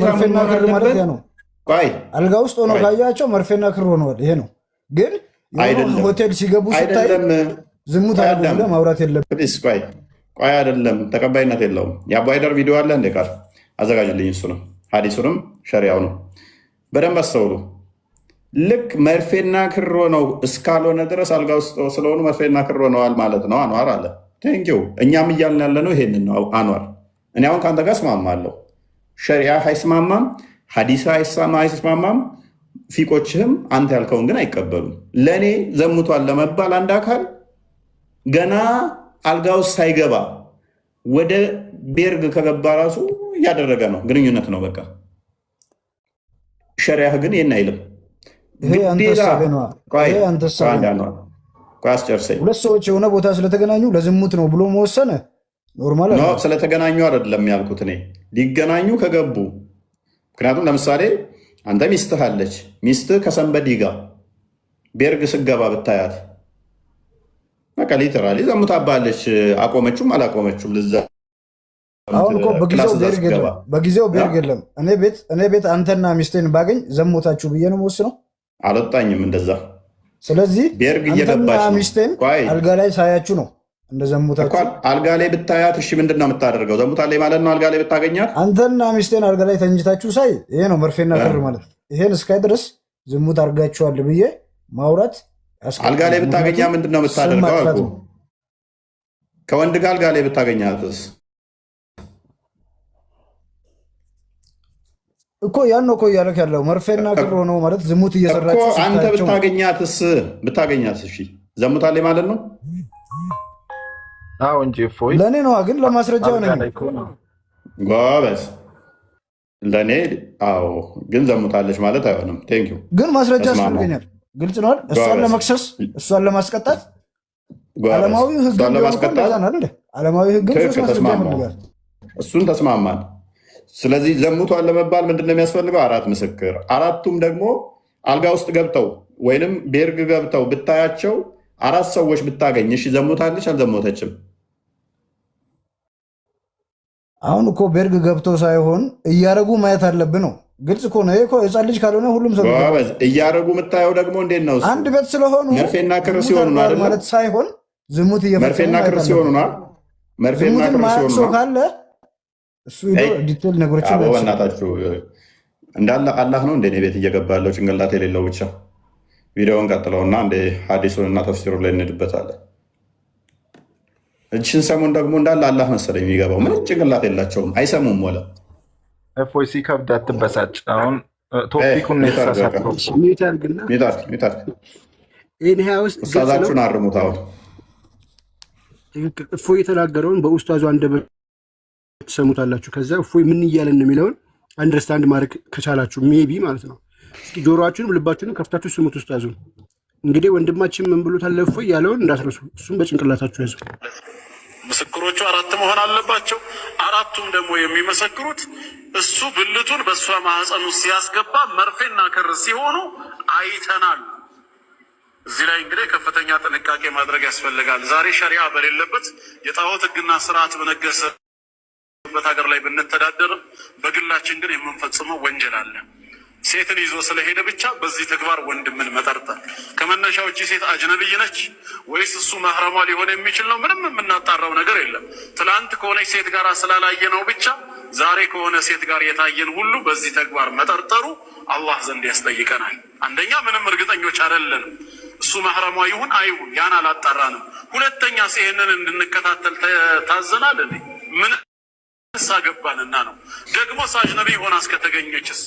መርፌና ክር ማለት ነው። አልጋ ውስጥ ሆነው ካያቸው መርፌና ክር ሆነዋል። ይሄ ነው። ግን ሆቴል ሲገቡ ስታይ ዝሙት አለ ማውራት የለብህም። ቆይ አይደለም፣ ተቀባይነት የለውም። የአባይደር ቪዲዮ አለ እንደ ቃል አዘጋጅልኝ። እሱ ነው ሀዲሱንም ሸሪያው ነው። በደንብ አስተውሉ። ልክ መርፌና ክር ሆነው እስካልሆነ ድረስ አልጋ ውስጥ ስለሆኑ መርፌና ክር ሆነዋል ማለት ነው። አንዋር አለ ቴንኪው። እኛም እያልን ያለ ነው ይሄንን ነው አንዋር። እኔ አሁን ከአንተ ጋር እስማማለሁ። ሸሪያ አይስማማም፣ ሀዲስ አይስማማም፣ ፊቆችህም አንተ ያልከውን ግን አይቀበሉም። ለእኔ ዘሙቷል ለመባል አንድ አካል ገና አልጋ ውስጥ ሳይገባ ወደ ቤርግ ከገባ ራሱ እያደረገ ነው፣ ግንኙነት ነው በቃ። ሸሪያህ ግን ይህን አይልም። አስጨርሰኝ። ሁለት ሰዎች የሆነ ቦታ ስለተገናኙ ለዝሙት ነው ብሎ መወሰነ ኖርማል ነው። ስለተገናኙ አይደለም ያልኩት እኔ ሊገናኙ ከገቡ። ምክንያቱም ለምሳሌ አንተ ሚስትህ አለች፣ ሚስትህ ከሰንበዲ ጋር ቤርግ ስገባ ብታያት በቃ ሊተራሊ ዘሙታባለች። አቆመችውም አላቆመችውም ልዛ አሁን እኮ በጊዜው ቤርግ የለም። እኔ ቤት አንተና ሚስቴን ባገኝ ዘሞታችሁ ብዬ ነው የምወስነው። አልወጣኝም እንደዛ። ስለዚህ ቤርግ አንተና ሚስቴን አልጋ ላይ ሳያችሁ ነው እንደ ዘሙታችሁ። አልጋ ላይ ብታያት እሺ ምንድን ነው የምታደርገው? ዘሙታ ላይ ማለት ነው። አልጋ ላይ ብታገኛት አንተና ሚስቴን አልጋ ላይ ተኝታችሁ ሳይ ይሄ ነው መርፌና ክር ማለት። ይሄን እስካይ ድረስ ዝሙት አድርጋችኋል ብዬ ማውራት። አልጋ ላይ ብታገኛ ምንድን ነው የምታደርገው አልኩህ። ከወንድ ጋር አልጋ ላይ ብታገኛትስ? እኮ ያን ነው እኮ እያለክ ያለው መርፌና ክር ሆኖ ማለት ዝሙት እኮ እየሰራችሁ አንተ ስታያቸው ብታገኛትስ እሺ ዘሙታለች ማለት ነው? አዎ እንጂ እፎይ ለእኔ ነዋ፣ ግን ለማስረጃ ሆነኝ ጎበዝ። ለእኔ አዎ፣ ግን ዘሙታለች ማለት አይሆንም። ቴንኪው ግን ማስረጃ ያስፈልገኛል። ግልጽ ነዋል። እሷን ለመክሰስ እሷን ለማስቀጣት ዓለማዊ ህግ ዓለማዊ ህግ ማስረጃ ይፈልጋል። እሱን ተስማማን። ስለዚህ ዘሙቷን ለመባል ምንድነው የሚያስፈልገው? 4 ምስክር። አራቱም ደግሞ አልጋ ውስጥ ገብተው ወይንም ቤርግ ገብተው ብታያቸው 4 ሰዎች ብታገኝ እሺ ዘሙታለች አልዘሞተችም? አሁን እኮ ቤርግ ገብተው ሳይሆን እያረጉ ማየት አለብን ነው። ግልጽ እኮ ነው። እኮ ህፃን ልጅ ካልሆነ ሁሉም ሰው እያረጉ የምታየው ደግሞ እንዴት ነው? አንድ ቤት ስለሆኑ መርፌና ክር ሲሆኑ ነው አይደል? ማለት ሳይሆን ዝሙት መርፌና ክር ሲሆኑ ነው። መርፌና ክር ሲሆኑ ነው ካለ እሱ ዲቴል ነገሮችን በእናታችሁ እንዳለ አላህ ነው እንደ እኔ ቤት እየገባ ያለው ጭንቅላት የሌለው ብቻ። ቪዲዮውን ቀጥለውና እንደ ሀዲሱን እና ተፍሲሩ ላይ እንሄድበታለን። እችን ሰሞን ደግሞ እንዳለ አላህ መሰለኝ የሚገባው። ምንም ጭንቅላት የላቸውም፣ አይሰሙም። ወለ እፎይ ሲከብድ አትበሳጭ። አሁን ቶፒኩን ኡስታዛችሁን አርሙት። አሁን እፎይ የተናገረውን በኡስታዙ አንደበት ትሰሙታላችሁ። ከዛ እፎይ ምን እያለን ነው የሚለውን አንደርስታንድ ማድረግ ከቻላችሁ ሜቢ ማለት ነው። እስኪ ጆሮአችሁንም ልባችሁንም ከፍታችሁ ስሙት። ኡስታዙ እንግዲህ ወንድማችን ምን ብሎታል እፎይ ያለውን እንዳትረሱ፣ እሱም በጭንቅላታችሁ ያዙ። ምስክሮቹ 4 መሆን አለባቸው። አራቱም ደግሞ የሚመሰክሩት እሱ ብልቱን በእሷ ማህፀን ውስጥ ሲያስገባ መርፌና ክር ሲሆኑ አይተናል። እዚህ ላይ እንግዲህ ከፍተኛ ጥንቃቄ ማድረግ ያስፈልጋል። ዛሬ ሸሪዓ በሌለበት የጣዖት ሕግና ስርዓት በነገሰበት ሀገር ላይ ብንተዳደርም በግላችን ግን የምንፈጽመው ወንጀል አለ። ሴትን ይዞ ስለሄደ ብቻ በዚህ ተግባር ወንድምን መጠርጠር ከመነሻዎች ሴት አጅነብይ ነች ወይስ እሱ መህረሟ ሊሆን የሚችል ነው? ምንም የምናጣራው ነገር የለም። ትላንት ከሆነች ሴት ጋር ስላላየ ነው ብቻ ዛሬ ከሆነ ሴት ጋር የታየን ሁሉ በዚህ ተግባር መጠርጠሩ አላህ ዘንድ ያስጠይቀናል። አንደኛ ምንም እርግጠኞች አይደለንም እሱ መህረሟ ይሁን አይሁን፣ ያን አላጣራንም። ሁለተኛ ይሄንን እንድንከታተል ታዘናል። ምን ሳገባንና ነው ደግሞ አጅነብይ ሆና እስከተገኘችስ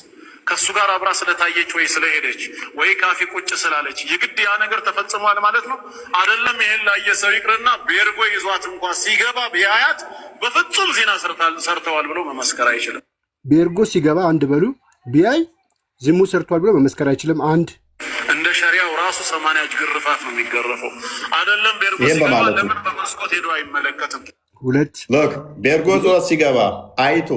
ከሱ ጋር አብራ ስለታየች ወይ ስለሄደች ወይ ካፊ ቁጭ ስላለች የግድ ያ ነገር ተፈጽሟል ማለት ነው? አይደለም። ይሄን ላየ ሰው ይቅርና ቤርጎ ይዟት እንኳን ሲገባ ቢያያት በፍጹም ዚና ሰርተዋል ብሎ መመስከር አይችልም። ቤርጎ ሲገባ አንድ በሉ ቢያይ ዝሙት ሰርቷል ብሎ መመስከር አይችልም። አንድ እንደ ሸሪያው ራሱ 80 ግርፋት ነው የሚገረፈው። አይደለም ቤርጎ ሲገባ ለምን በመስኮት ሄዶ አይመለከትም? ሁለት ቤርጎ ዟት ሲገባ አይቶ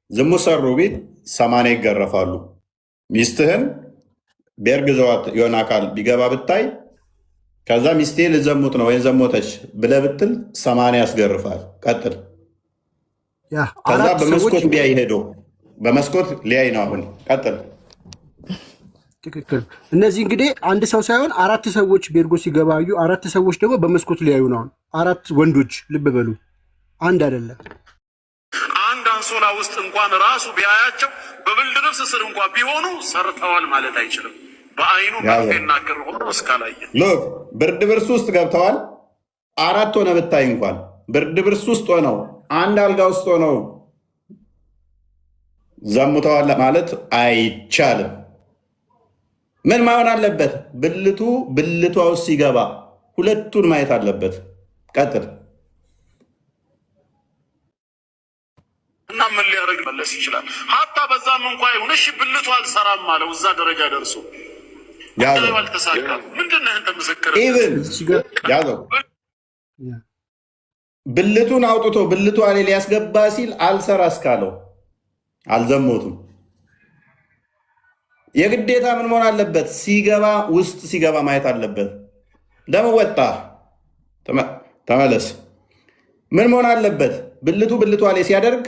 ዝሙት ሰሩ ቢል 80 ይገረፋሉ። ሚስትህን ቤርግ ዘዋት የሆነ አካል ቢገባ ብታይ ከዛ ሚስቴ ልዘሙት ነው ወይም ዘሞተች ብለህ ብትል 80 ያስገርፋል። ቀጥል። ከዛ በመስኮት ቢያይ ሄዶ በመስኮት ሊያይ ነው። አሁን ቀጥል። ትክክል። እነዚህ እንግዲህ አንድ ሰው ሳይሆን 4 ሰዎች ቤርጎ ሲገባዩ 4 ሰዎች ደግሞ በመስኮት ሊያዩ ነው። 4 ወንዶች ልብ በሉ፣ አንድ አይደለም። አንድ አንሶላ ውስጥ እንኳን ራሱ ቢያያቸው በብልድ ልብስ ስር እንኳን ቢሆኑ ሰርተዋል ማለት አይችልም። በአይኑ መርፌና ክር ሆኖ እስካላየ ብርድ ብርስ ውስጥ ገብተዋል። 4 ሆነ ብታይ እንኳን ብርድ ብርስ ውስጥ ሆነው አንድ አልጋ ውስጥ ሆነው ዘሙተዋል ማለት አይቻልም። ምን ማሆን አለበት? ብልቷ ውስጥ ሲገባ ሁለቱን ማየት አለበት። ቀጥል። እና ምን ሊያደርግ መለስ ይችላል? ሀታ በዛም እንኳ ይሁን እሺ ብልቱ አልሰራም አለው። እዛ ደረጃ ደርሶ አልተሳካም። ምንድን ነህ እንተ ምስክር ያዘው። ብልቱን አውጥቶ ብልቷ ላይ ሊያስገባ ሲል አልሰራ እስካለው አልዘሞቱም። የግዴታ ምን መሆን አለበት? ሲገባ ውስጥ ሲገባ ማየት አለበት። ለምን ወጣ? ተመለስ። ምን መሆን አለበት? ብልቷ ላይ ሲያደርግ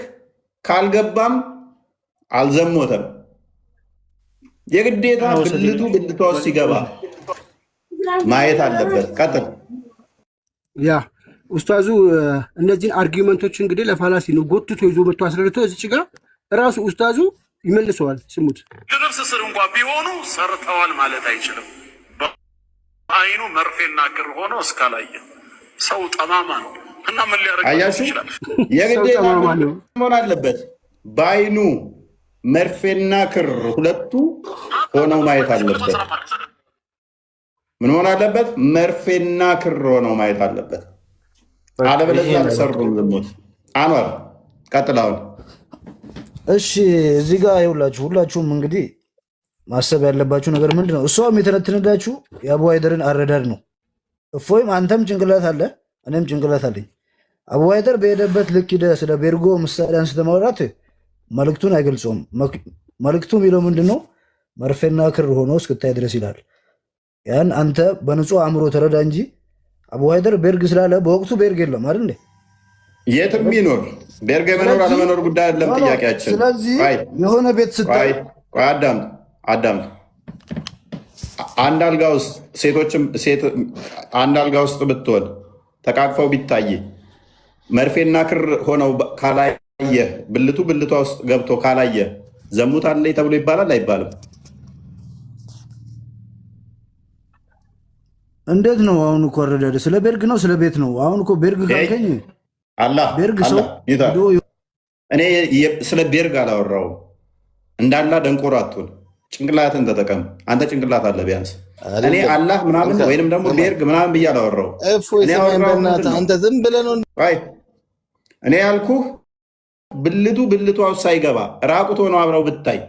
ካልገባም አልዘሞተም። የግዴታ ብልቷ ውስጥ ሲገባ ማየት አለበት። ቀጥል። ያ ኡስታዙ እነዚህን አርጊመንቶች እንግዲህ ለፋላሲ ነው ጎትቶ ይዞ መጥቶ አስረድቶ እዚች ጋር እራሱ ኡስታዙ ይመልሰዋል። ስሙት። ልብስ ስር እንኳን ቢሆኑ ሰርተዋል ማለት አይችልም። በአይኑ መርፌና ክር ሆኖ እስካላየ ሰው ጠማማ ነው እና ምን ሊያደርግ ይችላል? የግዴታ መሆን አለበት። በአይኑ መርፌና ክር ሁለቱ ሆነው ማየት አለበት። ምን ሆነ አለበት? መርፌና ክር ሆነው ማየት አለበት። አለበለዚያ አልሰሩም ዝሙት። አንዋር ቀጥላውን። እሺ እዚህ ጋር ይኸውላችሁ ሁላችሁም እንግዲህ ማሰብ ያለባችሁ ነገር ምንድን ነው? እሷም የተነትንላችሁ የአቡ ሃይደርን አረዳድ ነው። እፎይም አንተም ጭንቅላት አለ፣ እኔም ጭንቅላት አለኝ። አቡ ሃይደር በሄደበት ልክ ሂደህ ስለ ቤርጎ ምሳሌ አንስተህ ማውራት መልእክቱን አይገልጸውም። መልእክቱ የሚለው ምንድን ነው? መርፌና ክር ሆኖ እስክታይ ድረስ ይላል። ያን አንተ በንጹህ አእምሮ ተረዳ እንጂ አቡ ሃይደር ቤርግ ስላለ በወቅቱ ቤርግ የለም አይደል? የትም ይኖር ቤርግ የመኖር አለመኖር ጉዳይ አይደለም ጥያቄያችን። ስለዚህ የሆነ ቤት ስታይ አዳምጥ። አንድ አልጋ ውስጥ አንድ አልጋ ውስጥ ብትሆን ተቃቅፈው ቢታይ መርፌና ክር ሆነው ካላየ ብልቷ ውስጥ ገብቶ ካላየ ዘሙት አለ ተብሎ ይባላል አይባልም? እንዴት ነው አሁን? እኮ አረዳደ ስለ ቤርግ ነው ስለ ቤት ነው። አሁን እኮ ቤርግ ካልከኝ ቤርግ ሰው እኔ ስለ ቤርግ አላወራውም። እንዳላ ደንቆሮ አትሁን፣ ጭንቅላትን ተጠቀም። አንተ ጭንቅላት አለ ቢያንስ። እኔ አላህ ምናምን ወይንም ደግሞ ቤርግ ምናምን ብዬ አላወራው። አንተ ዝም ብለህ ነው። እኔ ያልኩህ ብልቷ ውስጥ ሳይገባ ራቁት ሆነው አብረው ብታይ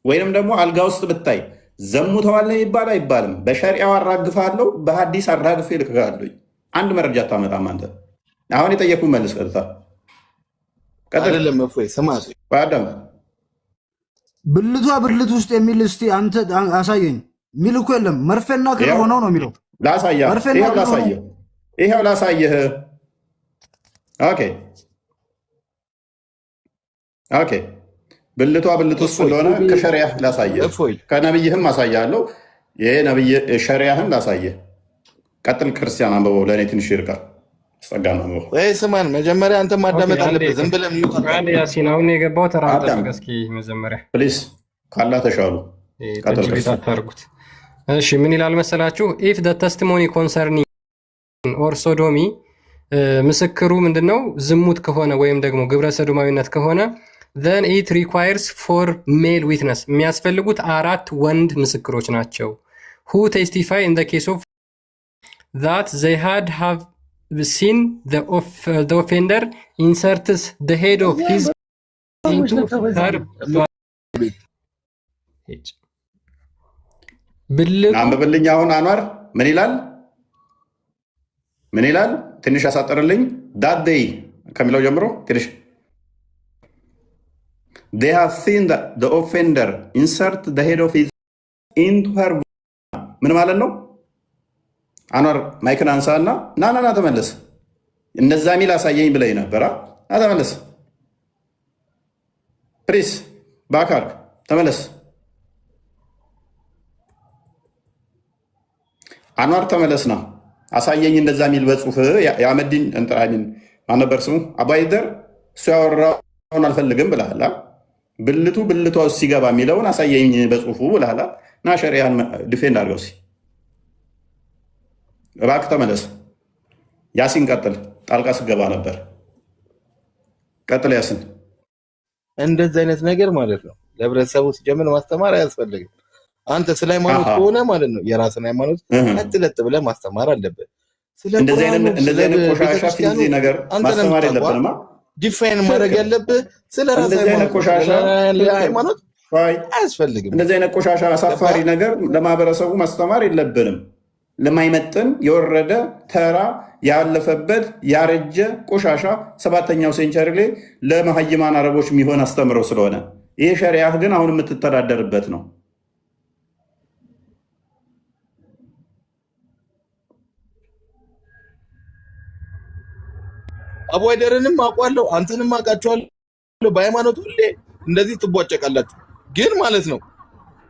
ወይንም ደግሞ አልጋ ውስጥ ብታይ ዘሙተዋል ይባል አይባልም? በሸሪያው አራግፋለሁ፣ በሀዲስ አራግፌ ልክላለሁ። አንድ መረጃ አታመጣም አንተ። አሁን የጠየኩ መልስ ቀጥታ አይደለም። እፎይ ስማ፣ ብልት ውስጥ የሚል እስቲ አንተ አሳየኝ። ሚል እኮ የለም። መርፌና ክር ሆነው ነው የሚለው። ይሄው ላሳየህ። ኦኬ ብልት ውስጥ ስለሆነ ከሸሪያህ ላሳየህ፣ ከነብይህም አሳያለሁ። ይሄ ነብይ ሸሪያህን ላሳየህ። ቀጥል። ክርስቲያን አንብበው፣ ለእኔ ትንሽ ይርቃል። ስጠጋና ስማን፣ መጀመሪያ አንተ ማዳመጥ አለብህ። ዝም ብለህ ያሲን አሁን የገባው ተራጠ። እስኪ መጀመሪያ ፕሊስ ካላ ተሻሉ ታርጉት። እሺ ምን ይላል መሰላችሁ? ኢፍ ደ ተስቲሞኒ ኮንሰርኒንግ ኦር ሶዶሚ፣ ምስክሩ ምንድነው? ዝሙት ከሆነ ወይም ደግሞ ግብረ ሰዶማዊነት ከሆነ then it requires 4 male witness፣ የሚያስፈልጉት 4 ወንድ ምስክሮች ናቸው። who testify in the case of that they have seen the offender inserts the head of his into her አንብብልኝ። አሁን አንዋር ምን ይላል? ትንሽ ያሳጠርልኝ። that day ከሚለው ጀምሮ ትንሽ they have seen the offender insert the head of his into her። ምን ማለት ነው? አንዋር ማይክን አንሳና ና ተመለስ። እነዛ ሚል አሳየኝ ብለኝ ነበራ። ና ተመለስ ፕሊስ፣ በአካል ተመለስ። አንዋር ተመለስና አሳየኝ እንደዛ ሚል በጽሁፍ የአመዲን እንጥራሚን ማን ነበር ስሙ? አቡ ሃይደር እሱ ያወራውን አልፈልግም ብለሃል። ብልቷ ውስጥ ሲገባ የሚለውን አሳየኝ በጽሁፉ ብለሃል። ና ሸሪያን ዲፌንድ አድርገው። እባክህ ተመለስ። ያሲን ቀጥል። ጣልቃ ስገባ ነበር። ቀጥል ያሲን። እንደዚህ አይነት ነገር ማለት ነው ለህብረተሰቡ ሲጀምር ማስተማር አያስፈልግም። አንተ ስለ ሃይማኖት ከሆነ ማለት ነው የራስን ሃይማኖት ለጥ ብለህ ማስተማር አለበት። እንደዚህ አይነት ቆሻሻ ፊዚ ነገር ማስተማር የለብንማ። ዲፋይን ማድረግ ያለብህ ስለ ራስ ሃይማኖት አያስፈልግም። እንደዚህ አይነት ቆሻሻ አሳፋሪ ነገር ለማህበረሰቡ ማስተማር የለብንም። ለማይመጥን የወረደ ተራ ያለፈበት ያረጀ ቆሻሻ 7ኛው ሴንቸሪ ላይ ለመሀይማን አረቦች የሚሆን አስተምረው ስለሆነ ይሄ ሸሪዓህ ግን አሁን የምትተዳደርበት ነው። አቡ ሃይደርንም አውቋለሁ፣ አንተንም አውቃችኋለሁ። በሃይማኖት ሁሌ እንደዚህ ትቧጨቃላችሁ። ግን ማለት ነው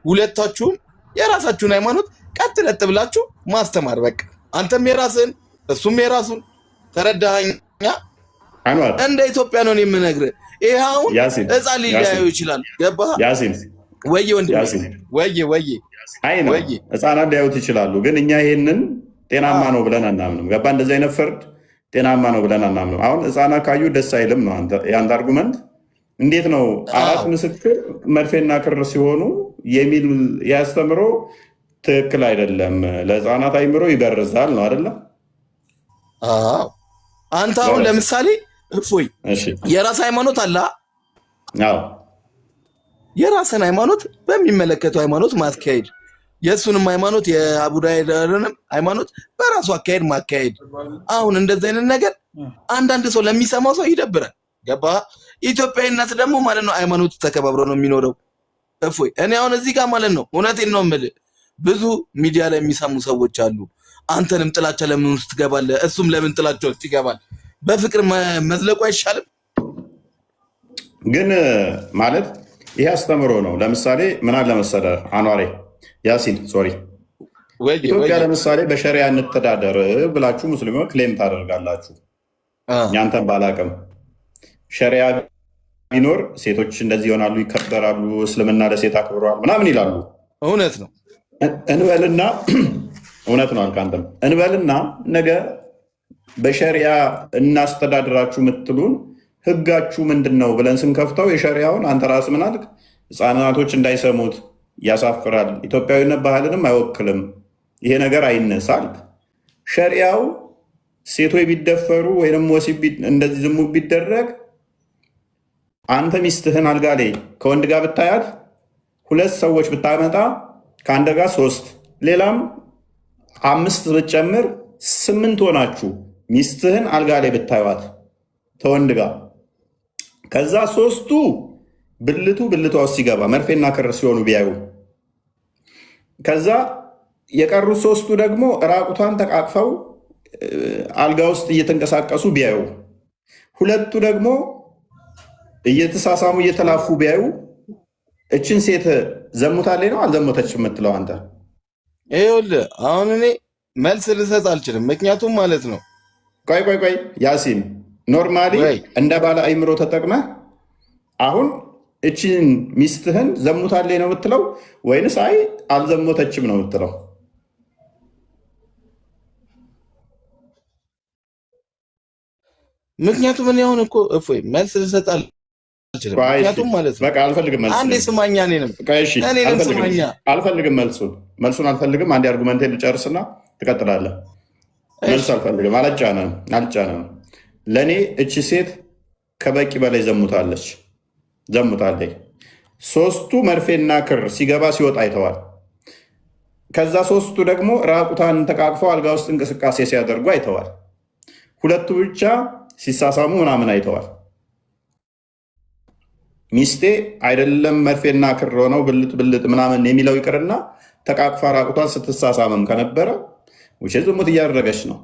ሁለታችሁም የራሳችሁን ሃይማኖት ቀጥ ለጥ ብላችሁ ማስተማር በቃ። አንተም የራስህን እሱም የራሱን። ተረዳኸኝ? እንደ ኢትዮጵያ ነው የምነግርህ። ይሄ አሁን ሕፃን ሊለያዩ ይችላል። ገባህ? ወዬ ወንድሜ፣ ወዬ ሕፃናት ሊያዩት ይችላሉ። ግን እኛ ይሄንን ጤናማ ነው ብለን አናምንም። ገባህ? እንደዚህ አይነት ፍርድ ጤናማ ነው ብለን አናምንም። አሁን ሕፃናት ካዩ ደስ አይልም ነው ያንተ አርጉመንት። እንዴት ነው አራት ምስክር መርፌና ክር ሲሆኑ የሚል ያስተምሮ ትክክል አይደለም። ለህፃናት አይምሮ ይበርዛል ነው አይደለም? አንተ አሁን ለምሳሌ እፎይ የራስ ሃይማኖት አለ። የራስን ሃይማኖት በሚመለከተው ሃይማኖት ማስካሄድ፣ የእሱንም ሃይማኖት የአቡዳይዳንም ሃይማኖት በራሱ አካሄድ ማካሄድ። አሁን እንደዚህ አይነት ነገር አንዳንድ ሰው ለሚሰማው ሰው ይደብራል። ገባ? ኢትዮጵያዊነት ደግሞ ማለት ነው ሃይማኖት ተከባብሮ ነው የሚኖረው። እፎይ እኔ አሁን እዚህ ጋር ማለት ነው እውነቴን ነው የምልህ፣ ብዙ ሚዲያ ላይ የሚሰሙ ሰዎች አሉ። አንተንም ጥላቻ ለምን ውስጥ ትገባለህ? እሱም ለምን ጥላቻ ውስጥ ይገባል? በፍቅር መዝለቁ አይሻልም? ግን ማለት ይሄ አስተምሮ ነው። ለምሳሌ ምን አለ መሰለህ አኗሬ ያሲን ሶሪ ኢትዮጵያ ለምሳሌ በሸሪያ እንተዳደር ብላችሁ ሙስሊሞች ክሌም ታደርጋላችሁ። ያንተን ባላቅም ሸሪያ ቢኖር ሴቶች እንደዚህ ይሆናሉ፣ ይከበራሉ፣ እስልምና ለሴት አክብረዋል ምናምን ይላሉ። እውነት ነው እንበልና እውነት ነው አልካንተም እንበልና ነገ በሸሪያ እናስተዳድራችሁ የምትሉን ህጋችሁ ምንድን ነው ብለን ስንከፍተው የሸሪያውን አንተ ራስ ምን አልክ? ህፃናቶች እንዳይሰሙት ያሳፍራል፣ ኢትዮጵያዊነት ባህልንም አይወክልም፣ ይሄ ነገር አይነሳል። ሸሪያው ሴቶች ቢደፈሩ ወይም ወሲብ እንደዚህ ዝሙት ቢደረግ አንተ ሚስትህን አልጋ ላይ ከወንድ ጋር ብታያት 2 ሰዎች ብታመጣ ከአንድ ጋር 3 ሌላም 5 ብትጨምር 8 ሆናችሁ ሚስትህን አልጋ ላይ ብታዩት ከወንድ ጋር ከዛ 3ቱ ብልቷ ውስጥ ሲገባ መርፌና ክር ሲሆኑ ቢያዩ ከዛ የቀሩት 3ቱ ደግሞ ራቁቷን ተቃቅፈው አልጋ ውስጥ እየተንቀሳቀሱ ቢያዩ 2ቱ ደግሞ እየተሳሳሙ እየተላፉ ቢያዩ እችን ሴት ዘሙታለች ነው አልዘሞተች የምትለው አንተ? ይኸውልህ አሁን እኔ መልስ ልሰጥ አልችልም። ምክንያቱም ማለት ነው ቆይ ያሲን ኖርማሊ እንደ ባለ አይምሮ ተጠቅመህ አሁን እችን ሚስትህን ዘሙታለች ነው የምትለው ወይንስ አይ አልዘሞተችም ነው የምትለው? ምክንያቱም እኔ አሁን እኮ እፎይ መልስ ልሰጥ አልችልም። ምክንያቱም ማለት ነው በቃ አልፈልግም መልስ አንዴ ስማኛ እኔንም አልፈልግም መልሱን አልፈልግም። አንዴ አርጉመንቴን ልጨርስና ትቀጥላለህ። መልስ አልፈልግም። አልጫነም። ለእኔ እቺ ሴት ከበቂ በላይ ዘሙታለች። 3ቱ መርፌና ክር ሲገባ ሲወጣ አይተዋል። ከዛ 3ቱ ደግሞ ራቁታን ተቃቅፈው አልጋ ውስጥ እንቅስቃሴ ሲያደርጉ አይተዋል። 2ቱ ብቻ ሲሳሳሙ ምናምን አይተዋል። ሚስቴ አይደለም መርፌና ክር ሆነው ብልጥ ምናምን የሚለው ይቅርና ተቃቅፋ ራቁቷን ስትሳሳመም ከነበረ ውጭ ዝሙት እያደረገች ነው።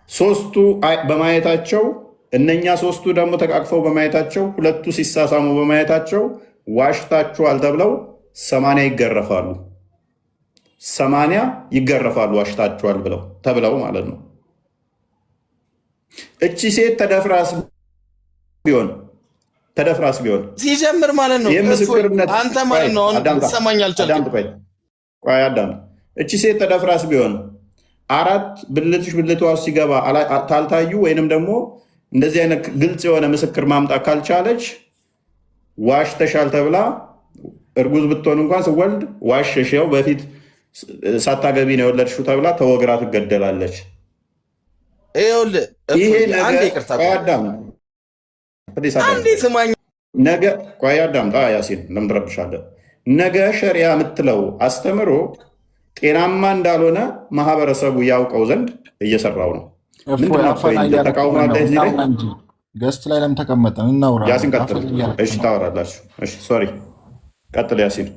3ቱ በማየታቸው እነኛ 3ቱ ደግሞ ተቃቅፈው በማየታቸው 2ቱ ሲሳሳሙ በማየታቸው ዋሽታችኋል ተብለው 80 ይገረፋሉ። 80 ይገረፋሉ ዋሽታችኋል ተብለው ማለት ነው። እቺ ሴት ተደፍራስ ቢሆን ሲጀምር ማለት ነው አንተ ማለት ነው ሰማኝ አልቻልኩም። እቺ ሴት ተደፍራስ ቢሆን 4 ብልቷ ሲገባ ታልታዩ ወይንም ደግሞ እንደዚህ አይነት ግልጽ የሆነ ምስክር ማምጣት ካልቻለች ዋሽተሻል ተብላ እርጉዝ ብትሆን እንኳን ስወልድ ዋሸሽው በፊት ሳታገቢ ነው የወለድሽው ተብላ ተወግራ ትገደላለች። ያሲን እንደምትረብሻለህ ነገ ሸሪያ የምትለው አስተምሮ ጤናማ እንዳልሆነ ማህበረሰቡ ያውቀው ዘንድ እየሰራው ነው። ገስት ላይ ለምን ተቀመጠን? እናውራ። ያሲን ቀጥል። እሺ ታወራላችሁ። እሺ ሶሪ ቀጥል ያሲን።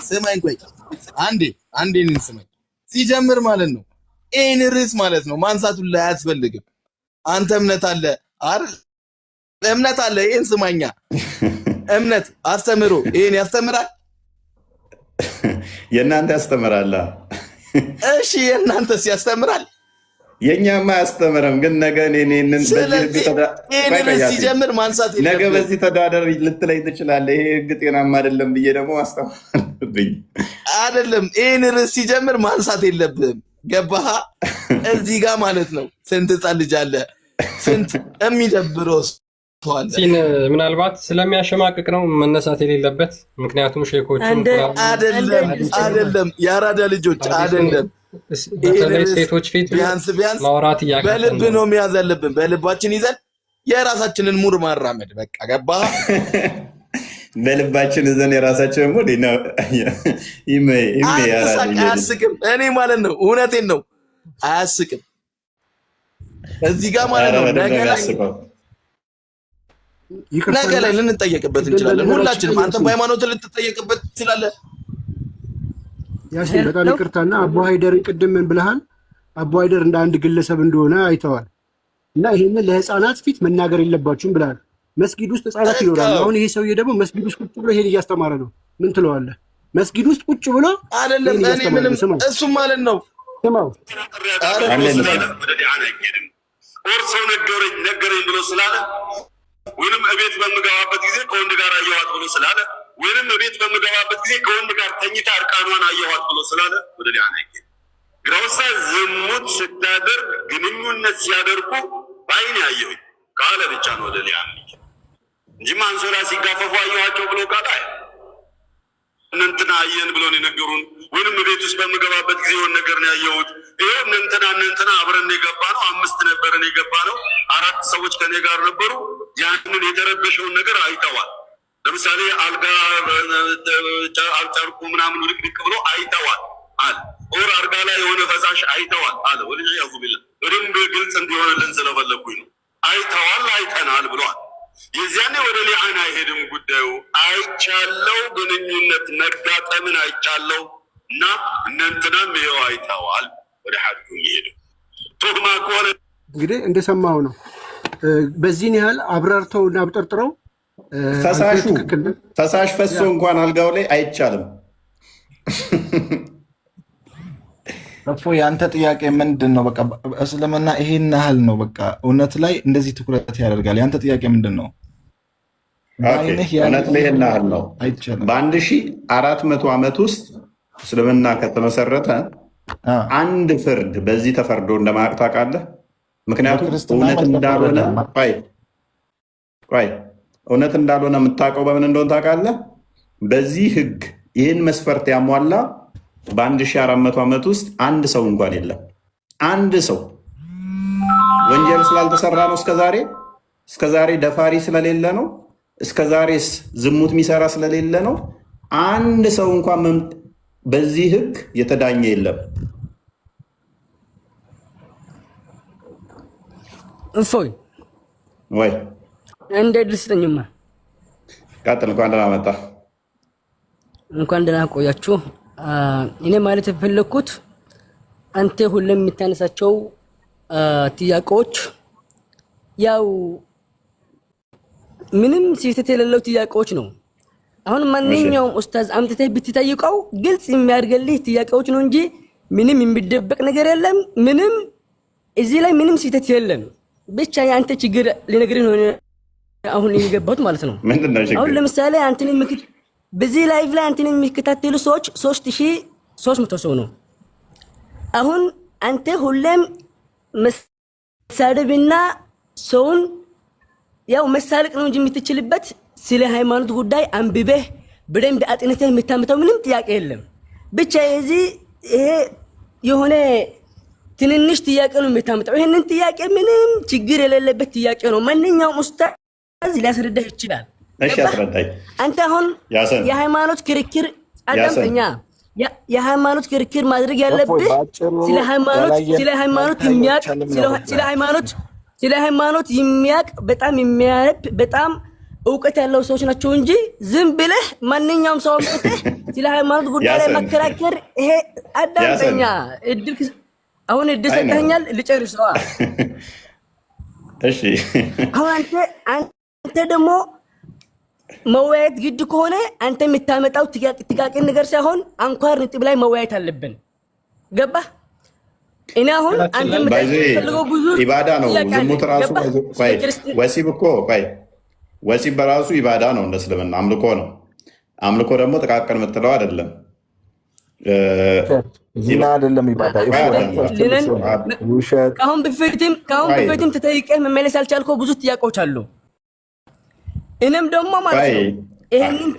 ስማኝ ቆይ አንዴ ስማኝ። ሲጀምር ማለት ነው ይህን ርዕስ ማለት ነው ማንሳቱን ላይ አያስፈልግም። አንተ እምነት አለ ይህን ስማኛ። እምነት አስተምሮ ይህን ያስተምራል። የእናንተ ያስተምራል። እሺ የእናንተስ ያስተምራል? የእኛማ አያስተምረም። ግን ነገ ሲጀምር ማንሳት ነገ በዚህ ተዳደር ልትለኝ ትችላለህ። ይሄ ህግ ጤናማ አይደለም ብዬ ደግሞ ማስተማርብኝ አይደለም። ይህን ርዕስ ሲጀምር ማንሳት የለብህም። ገባህ? እዚህ ጋር ማለት ነው ስንት ህፃን ልጅ አለ፣ ስንት የሚደብረው ተዋለ ሲን ምናልባት ስለሚያሸማቅቅ ነው መነሳት የሌለበት። ምክንያቱም ሼኮቹ አይደለም የአራዳ ልጆች አይደለም፣ በተለይ ሴቶች ፊት ቢያንስ ማውራት በልብ ነው መያዝ ያለብን። በልባችን ይዘን የራሳችንን ሙድ ማራመድ በቃ ገባ። በልባችን ይዘን የራሳችንን ሙድ አያስቅም። እኔ ማለት ነው እውነቴን ነው አያስቅም። እዚህ ጋር ማለት ነው ነገ ላይ ልንጠየቅበት እንችላለን ሁላችንም። አንተ በሃይማኖት ልትጠየቅበት ትችላለህ። ያሲን በጣም ይቅርታና አቡ ሀይደርን ቅድም ምን ብለሃል? አቡ ሀይደር እንደ አንድ ግለሰብ እንደሆነ አይተዋል እና ይሄንን ለህፃናት ፊት መናገር የለባችሁም ብለሃል። መስጊድ ውስጥ ህፃናት ይኖራሉ። አሁን ይሄ ሰውዬ ደግሞ መስጊድ ውስጥ ቁጭ ብሎ ይሄን እያስተማረ ነው። ምን ትለዋለህ? መስጊድ ውስጥ ቁጭ ብሎ አይደለም እኔ ምንም እሱም ማለት ነው ስማው ኦር ሰው ነገረኝ ብሎ ስላለ ወይንም እቤት በምገባበት ጊዜ ከወንድ ጋር አየኋት ብሎ ስላለ ወይንም እቤት በምገባበት ጊዜ ከወንድ ጋር ተኝታ እርቃኗን አየኋት ብሎ ስላለ ወደ ሊያና አይገድም። ግራውሳ ዝሙት ስታደርግ ግንኙነት ሲያደርጉ በአይን ያየሁኝ ካለ ብቻ ነው ወደ ሊያና እንጂ አንሶላ ሲጋፈፉ አየኋቸው ብሎ ቃል አይ እንትና አየን ብሎ ነው የነገሩን። ወይንም ቤት ውስጥ በምገባበት ጊዜ የሆነ ነገር ነው ያየሁት። ይሄው እንትና አብረን የገባ ነው 5 ነበርን የገባ ነው 4 ሰዎች ከኔ ጋር ነበሩ። ያንን የተረበሸውን ነገር አይተዋል። ለምሳሌ አልጋ ጨርቁ ምናምን ልቅልቅ ብሎ አይተዋል አለ። ኦር አልጋ ላይ የሆነ ፈሳሽ አይተዋል አለ። ወልጅ ያዙ ቢላ በደንብ ግልጽ እንዲሆንልን ስለፈለኩኝ ነው። አይተዋል አይተናል ብሏል። የዚያኔ ወደ ሊዓን አይሄድም ጉዳዩ። አይቻለው ግንኙነት መጋጠምን አይቻለው እና እነንትናም ይኸው አይተዋል ወደ ሐዱ ይሄዱ ቱግማ ከሆነ እንግዲህ እንደሰማው ነው። በዚህን ያህል አብራርተው እና አብጠርጥረው ፈሳሽ ፈሶ እንኳን አልጋው ላይ አይቻልም። እፎ ያንተ ጥያቄ ምንድን ነው? በቃ እስልምና ይሄን ያህል ነው፣ በቃ እውነት ላይ እንደዚህ ትኩረት ያደርጋል። ያንተ ጥያቄ ምንድን ነው? እውነት ላይ ይሄን ያህል ነው። በ1400 ዓመት ውስጥ እስልምና ከተመሰረተ አንድ ፍርድ በዚህ ተፈርዶ እንደማያውቅ ታውቃለህ? ምክንያቱም እውነት እንዳልሆነ እውነት እንዳልሆነ የምታውቀው በምን እንደሆነ ታውቃለህ? በዚህ ህግ ይህን መስፈርት ያሟላ በ1400 ዓመት ውስጥ አንድ ሰው እንኳን የለም። አንድ ሰው ወንጀል ስላልተሰራ ነው እስከዛሬ ደፋሪ ስለሌለ ነው እስከዛሬስ ዝሙት የሚሰራ ስለሌለ ነው። አንድ ሰው እንኳን በዚህ ህግ የተዳኘ የለም። እፎይ ወይ እንደ ድስተኝማ ቀጥል። እንኳን ደህና መጣ። እንኳን ደህና ቆያችሁ። እኔ ማለት የፈለኩት አንተ ሁሌም የምታነሳቸው ጥያቄዎች ያው ምንም ስህተት የሌለው ጥያቄዎች ነው። አሁን ማንኛውም ኡስታዝ አምጥተህ ብትጠይቀው ግልጽ የሚያደርግልህ ጥያቄዎች ነው እንጂ ምንም የሚደበቅ ነገር የለም። ምንም እዚህ ላይ ምንም ስህተት የለም። ብቻ የአንተ ችግር ልነግርህ ነው አሁን የገባሁት ማለት ነው። አሁን ለምሳሌ አንተን በዚህ ላይቭ ላይ አንተን የሚከታተሉ ሰዎች 3300 ሰው ነው። አሁን አንተ ሁሌም መሳደብና ሰውን ያው መሳለቅ ነው እንጂ የምትችልበት ስለ ሃይማኖት ጉዳይ አንብበህ በደንብ አጥንተህ የምታመጣው ምንም ጥያቄ የለም። ብቻ ይሄ የሆነ ትንንሽ ጥያቄ ነው የምታመጣው። ይሄንን ጥያቄ ምንም ችግር የሌለበት ጥያቄ ነው። ማንኛውም ኡስታዝ ሊያስረዳህ ይችላል። እሺ አስረዳኝ። አንተ አሁን የሃይማኖት ክርክር አዳምጠኛ። የሃይማኖት ክርክር ማድረግ ያለብህ ስለ ሃይማኖት የሚያውቅ በጣም የሚያነብ በጣም እውቀት ያለው ሰዎች ናቸው እንጂ ዝም ብለህ ማንኛውም ሰው አምጥተህ ስለ ሃይማኖት ጉዳይ ላይ መከራከር ይሄ አዳምጠኛ። አሁን እድል ሰጥተኸኛል ልጨርሰዋ። እሺ አሁን አንተ ደግሞ መወያየት ግድ ከሆነ አንተ የምታመጣው ጥቃቅን ነገር ሳይሆን አንኳር ነጥብ ላይ መወያየት አለብን። ገባህ? እኔ አሁን አንተ የምትፈልገው ብዙ ኢባዳ ነው። ዝሙት ራሱ ወሲብ እኮ ወሲብ በራሱ ኢባዳ ነው። እንደ እስልምና አምልኮ ነው። አምልኮ ደግሞ ጥቃቅን የምትለው አይደለም። ዚና አይደለም ኢባዳ። ከአሁን በፊትም ተጠይቀህ መመለስ ያልቻልከው ብዙ ጥያቄዎች አሉ። እኔም ደግሞ ማለት ነው ይሄንን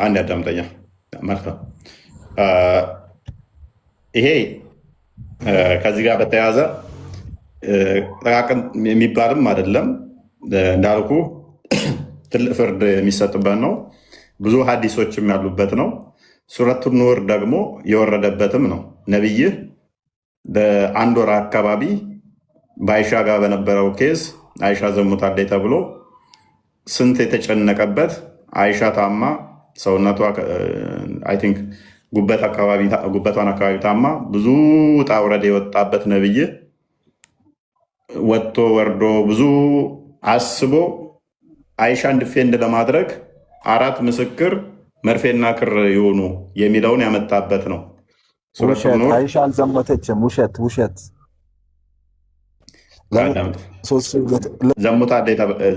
አንድ ያዳምጠኛ መልካም። ይሄ ከዚህ ጋር በተያያዘ ጥቃቅን የሚባልም አይደለም እንዳልኩ ትልቅ ፍርድ የሚሰጥበት ነው። ብዙ ሀዲሶችም ያሉበት ነው። ሱረቱ ኑር ደግሞ የወረደበትም ነው። ነቢይህ በአንድ ወር አካባቢ በአይሻ ጋር በነበረው ኬዝ አይሻ ዘሙታለች ተብሎ ስንት የተጨነቀበት አይሻ ታማ ሰውነቷ አይ ቲንክ ጉበቷን አካባቢ ታማ ብዙ ውጣ ውረድ የወጣበት ነቢይህ ወጥቶ ወርዶ ብዙ አስቦ አይሻን ዲፌንድ ለማድረግ 4 ምስክር መርፌና ክር የሆኑ የሚለውን ያመጣበት ነው። አይሻ አልዘመተችም። ውሸት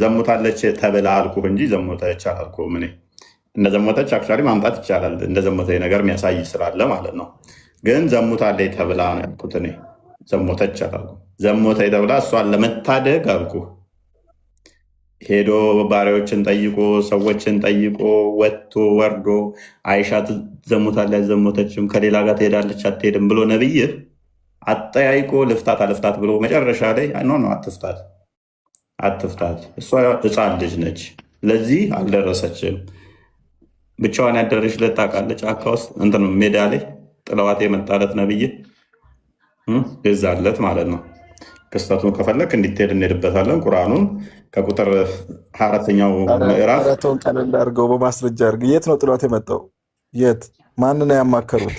ዘሙታለች ተብላ አልኩህ እንጂ ዘሞተች አላልኩም። እኔ እንደዘሞተች አክቹዋሊ ማምጣት ይቻላል። እንደዘሞተች ነገር የሚያሳይ ስላለ ማለት ነው። ግን ዘሙታለች ተብላ ነው ያልኩት እኔ። ዘሞተች አላልኩም። ዘሞተች ተብላ እሷን ለመታደግ አልኩህ። ሄዶ ባሪያዎችን ጠይቆ ሰዎችን ጠይቆ ወጥቶ ወርዶ አይሻ ዘሙታለች አልዘሞተችም፣ ከሌላ ጋር ትሄዳለች አትሄድም ብሎ ነብይህ አጠያይቆ ልፍታት አልፍታት ብሎ መጨረሻ ላይ ኖ አትፍታት፣ እሷ ሕፃን ልጅ ነች፣ ለዚህ አልደረሰችም፣ ብቻዋን ያደረች ልታውቃለች፣ ጫካ ውስጥ እንትን ሜዳ ላይ ጥለዋት የመጣለት ነብይህ የዛለት ማለት ነው። ክስተቱን ከፈለክ እንዲትሄድ እንሄድበታለን። ቁርአኑን ከቁጥር 24ኛው ምዕራፍ ቀለል አድርገው በማስረጃ አድርግ። የት ነው ጥሏት የመጣው? የት? ማንን ያማከሩት?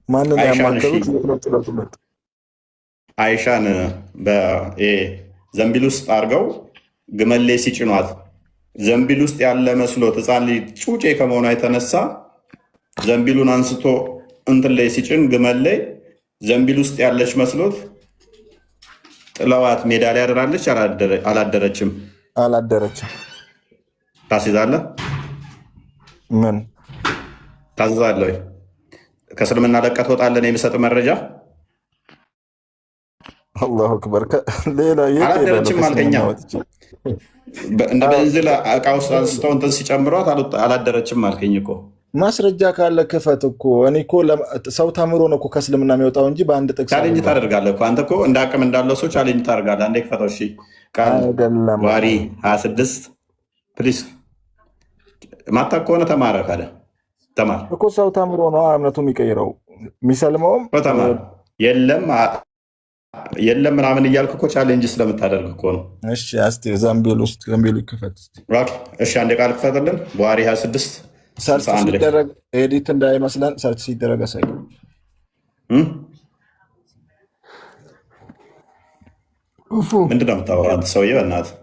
ማንን ያማከሩት? የት ነው ጥሏት የመጣው? አይሻን በዘንቢል ውስጥ አድርገው ግመሌ ሲጭኗት ዘንቢል ውስጥ ያለ መስሎት ሕፃን ልጅ ጩጬ ከመሆኗ የተነሳ ዘንቢሉን አንስቶ እንትን ላይ ሲጭን ግመሌ ዘንቢል ውስጥ ያለች መስሎት ጥለዋት ሜዳ ላይ ያደራለች። አላደረችም። ታስይዛለህ? ምን ታዝዛለህ? ከእስልምና ለቀህ ትወጣለህ? የሚሰጥ መረጃ አላሁ አክበር። አላደረችም አልከኛ። እንደ ቤንዚል እቃ ውስጥ አንስተው እንትን ሲጨምሯት አላደረችም አልከኝ እኮ። ማስረጃ ካለ ክፈት እኮ። እኔ እኮ ሰው ተምሮ ነው እኮ ከእስልምና የሚወጣው እንጂ በአንድ ጥቅስ ቻሌንጅ ታደርጋለህ እኮ አንተ እኮ እንደ አቅም እንዳለው ሰው ቻሌንጅ ታደርጋለህ። አንዴ ክፈተው። እሺ ቃል ዋሪ 26 ፕሊስ። ማታ ከሆነ ተማረ ካለ ተማር እኮ። ሰው ተምሮ ነው እምነቱ የሚቀይረው የሚሰልመውም ተማር። የለም ምናምን እያልክ እኮ ቻሌንጅ ስለምታደርግ እኮ ነው። እሺ እስኪ ዘንቢሉ ይክፈት። እሺ አንዴ ቃል ክፈትልን። ዋሪ 26 ሰርች ሲደረግ ኤዲት እንዳይመስለን። ሰርች ሲደረግ አሳይ። ምንድን ነው የምታወራው አንተ ሰውዬ? በእናትህ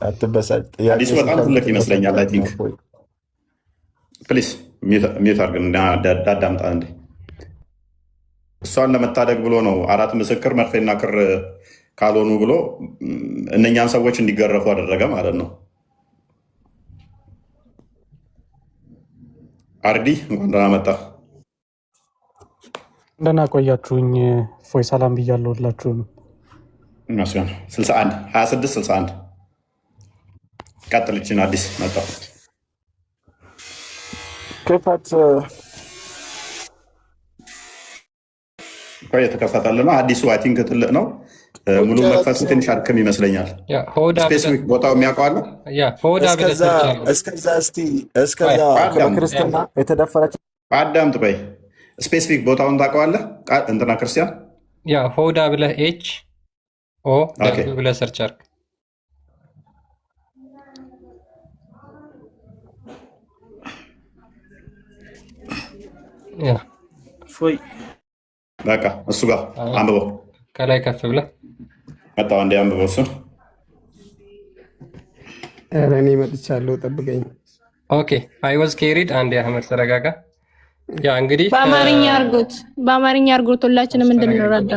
አትበሳጭ። አዲሱ በጣም ትልቅ ይመስለኛል። አይ ቲንክ ፕሊስ ሚዩት አድርግን አዳምጣ እንዴ። እሷን ለመታደግ ብሎ ነው 4 ምስክር መርፌና ክር ካልሆኑ ብሎ እነኛን ሰዎች እንዲገረፉ አደረገ ማለት ነው። አርዲ እንኳን ደህና መጣህ። እንደና ቆያችሁኝ። ፎይ ሰላም ብያለሁ ሁላችሁም። 61 26 61 ቀጥልችን። አዲስ መጣሁ። ክፈት የተከፈተልን ነው። አዲሱ አይ ቲንክ ትልቅ ነው። ሙሉ መክፈቱ ትንሽ አድክም ይመስለኛል። ስፔሲፊክ ቦታው የሚያውቀዋለ። እስከዛ በክርስትና የተደፈረች አዳምጥ። ቆይ ስፔሲፊክ ቦታውን ታውቀዋለህ? እንትና ክርስቲያን ሆዳ ብለህ HO ብለህ ሰርች አድርግ። በቃ እሱ ጋር አንብበው። ከላይ ከፍ ብለህ መጣሁ። አንዴ አንብበው እሱ። እኔ መጥቻለሁ፣ ጠብቀኝ። ኦኬ አይ ዋዝ ኬሪድ። አንዴ አህመድ ተረጋጋ። ያ እንግዲህ በአማርኛ አርጉት ሁላችንም እንድንረዳ።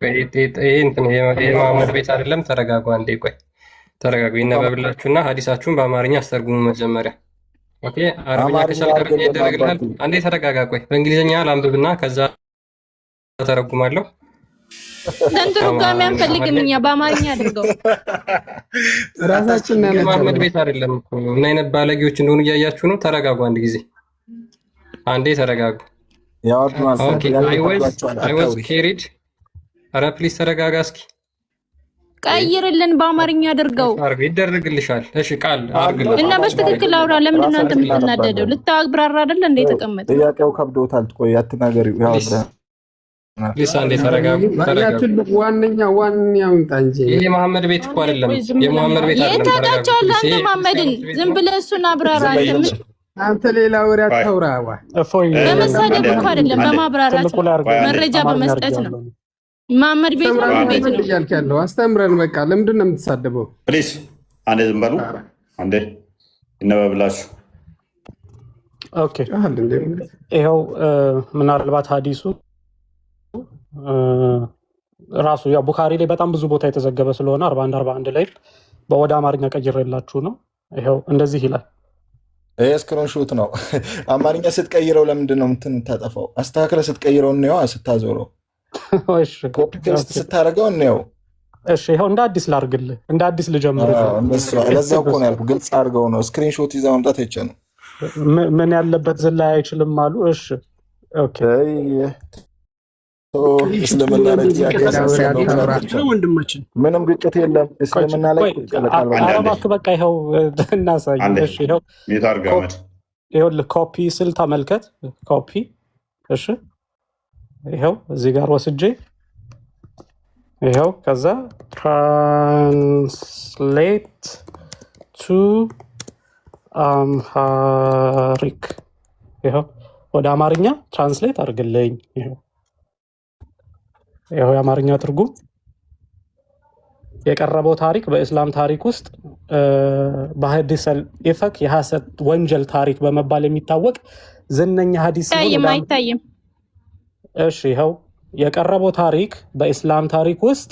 ይሄ የመሐመድ ቤት አይደለም። ተረጋጉ። አንዴ ቆይ ተረጋጉ። ይነበብላችሁና ሀዲሳችሁን በአማርኛ አስተርጉሙ መጀመሪያ። ኦኬ አረብኛ ከቻልክ ይደረግልሃል። አንዴ ተረጋጋ። ቆይ በእንግሊዝኛ ላንብብና ከዛ ተረጉማለሁ። ተንትርጓሚ አንፈልግም እኛ በአማርኛ አድርገው። ራሳችን ነን። መሐመድ ቤት አይደለም እኮ ምን አይነት ባለጌዎች እንደሆኑ እያያችሁ ነው። ተረጋጉ፣ አንድ ጊዜ አንዴ ተረጋጉ። ኦኬ አይ ዋዝ ኬሪድ። ኧረ ፕሊዝ ተረጋጋ እስኪ። ቀይርልን፣ በአማርኛ አድርገው። ይደረግልሻል። እሺ ቃል አድርግልኝ እና በትክክል አውራ። ለምንድን ነው አንተ የምትናደደው? ልታግብራራ አይደል እንደ ተቀመጠ? ጥያቄው ከብዶታል። ቆይ አትናገሪው። ያው ሊሳ እንዴ ተረጋጉ። ትልቁ ዋነኛው እንጣ እንጂ ይሄ መሐመድ ቤት እኮ አይደለም። የመሐመድ ቤት አይደለም። የታውቃቸዋል። አንተ መሐመድን ዝም ብለህ እሱን አብራራ። አንተ ሌላ ወሬ አታውራዋ። በመሳደብ እኮ አይደለም፣ በማብራራት መረጃ በመስጠት ነው። መሐመድ ቤት ነው ቤት ነው እያልክ ያለው አስተምረን። በቃ ለምንድን ነው የምትሳደበው? ፕሊዝ አንዴ ዝም በሉ። አንዴ ይነበብላችሁ። ኦኬ ይኸው ምናልባት ሀዲሱ ራሱ ያው ቡኻሪ ላይ በጣም ብዙ ቦታ የተዘገበ ስለሆነ 41 ላይ በወደ አማርኛ ቀይሬላችሁ ነው። ይኸው እንደዚህ ይላል። ይሄ ስክሪንሾት ነው። አማርኛ ስትቀይረው ለምንድን ነው የምታጠፋው? አስተካክለ ስትቀይረው ነው ስታዞረው። እሺ ኮፒ ፔስት ስታደርገው ነው። እሺ ይኸው እንደ አዲስ ላድርግልህ፣ እንደ አዲስ ልጀምር። ለዛው እኮ ነው ያልኩህ። ግልጽ አድርገው ነው። ስክሪንሾት ይዘው መምጣት አይቻልም። ምን ያለበት ዝላይ አይችልም አሉ። እሺ ኦኬ እስልምና ላይ ወንድማችን ምንም ግጭት የለም። እስልምና ላይ እባክህ በቃ ይኸው እናሳይ። እሺ ይኸው ኮፒ ስል ተመልከት። ኮፒ እሺ ይኸው እዚህ ጋር ወስጄ ይኸው ከዛ ትራንስሌት ቱ አምሃሪክ ይኸው ወደ አማርኛ ትራንስሌት አድርግልኝ። ይኸው የአማርኛ ትርጉም የቀረበው ታሪክ በእስላም ታሪክ ውስጥ በሐዲሰል ኢፈክ የሐሰት ወንጀል ታሪክ በመባል የሚታወቅ ዝነኛ ሐዲስ ነው። አይታይም። እሺ ይኸው የቀረበው ታሪክ በእስላም ታሪክ ውስጥ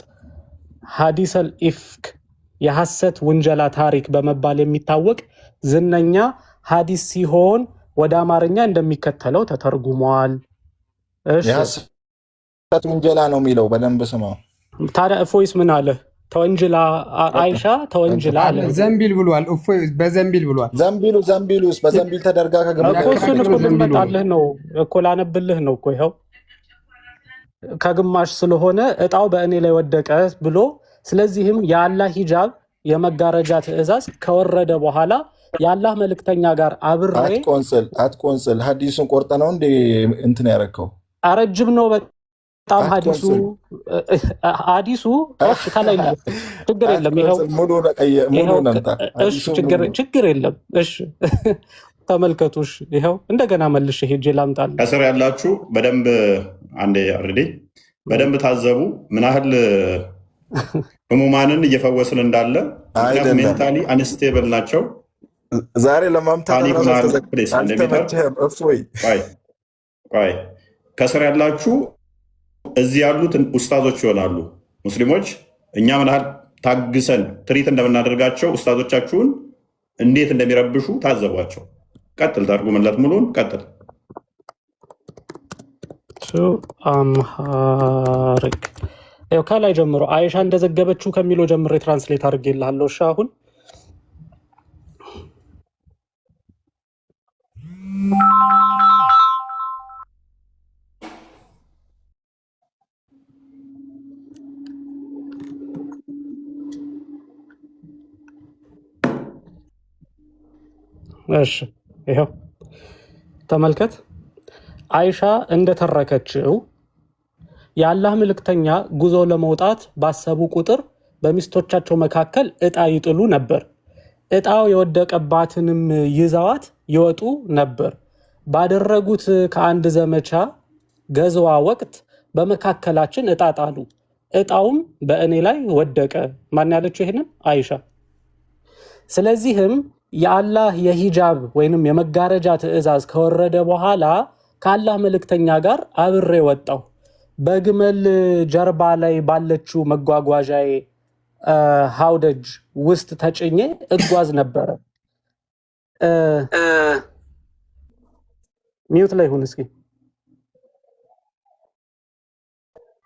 ሐዲሰል ኢፍክ የሐሰት ውንጀላ ታሪክ በመባል የሚታወቅ ዝነኛ ሐዲስ ሲሆን ወደ አማርኛ እንደሚከተለው ተተርጉሟል። እሺ የሐሰት ውንጀላ ነው የሚለው በደንብ ስማው። ታዲያ እፎይስ ምን አለ? ተወንጅላ አይሻ ተወንጅላ አለ። ዘንቢል ብሏል። እፎይ በዘንቢል ብሏል። ዘንቢሉስ በዘንቢል ተደርጋ ከግማሽ እሱን እኮ ልመጣልህ ነው እኮ ላነብልህ ነው እኮ ይኸው ከግማሽ ስለሆነ እጣው በእኔ ላይ ወደቀ ብሎ ስለዚህም የአላህ ሂጃብ የመጋረጃ ትእዛዝ ከወረደ በኋላ የአላህ መልእክተኛ ጋር አብሬ አትቆንጽል ሐዲሱን ቆርጠ ነው እንደ እንትን ያረከው አረጅም ነው በጣም ሐዲሱ ከላይ ነው። ችግር የለም ይኸው ችግር የለም። እሺ ተመልከቱ። እሺ ይኸው እንደገና መልሼ ሄጄ ላምጣልህ። ከስር ያላችሁ በደንብ አንዴ አርዲ በደንብ ታዘቡ። ምን ያህል ህሙማንን እየፈወስን እንዳለ ሜንታሊ አንስቴብል ናቸው። ዛሬ ለማምጣት ከስር ያላችሁ እዚህ ያሉት ኡስታዞች ይሆናሉ ሙስሊሞች። እኛ ምን ያህል ታግሰን ትሪት እንደምናደርጋቸው ኡስታዞቻችሁን እንዴት እንደሚረብሹ ታዘቧቸው። ቀጥል፣ ተርጉምለት ሙሉን ቀጥል። አምሃሪክ ይኸው ከላይ ጀምሮ አይሻ እንደዘገበችው ከሚለው ጀምሮ ትራንስሌት አድርጌልሃለሁ። እሺ አሁን እሺ ይኸው ተመልከት። አይሻ እንደተረከችው የአላህ መልእክተኛ ጉዞ ለመውጣት ባሰቡ ቁጥር በሚስቶቻቸው መካከል እጣ ይጥሉ ነበር። እጣው የወደቀባትንም ይዘዋት ይወጡ ነበር። ባደረጉት ከአንድ ዘመቻ ገዝዋ ወቅት በመካከላችን እጣ ጣሉ። እጣውም በእኔ ላይ ወደቀ። ማን ያለችው ይሄንን? አይሻ። ስለዚህም የአላህ የሂጃብ ወይንም የመጋረጃ ትእዛዝ ከወረደ በኋላ ከአላህ መልእክተኛ ጋር አብሬ ወጣሁ። በግመል ጀርባ ላይ ባለችው መጓጓዣዬ ሀውደጅ ውስጥ ተጭኜ እጓዝ ነበረ። ሚዩት ላይ ሁን እስኪ።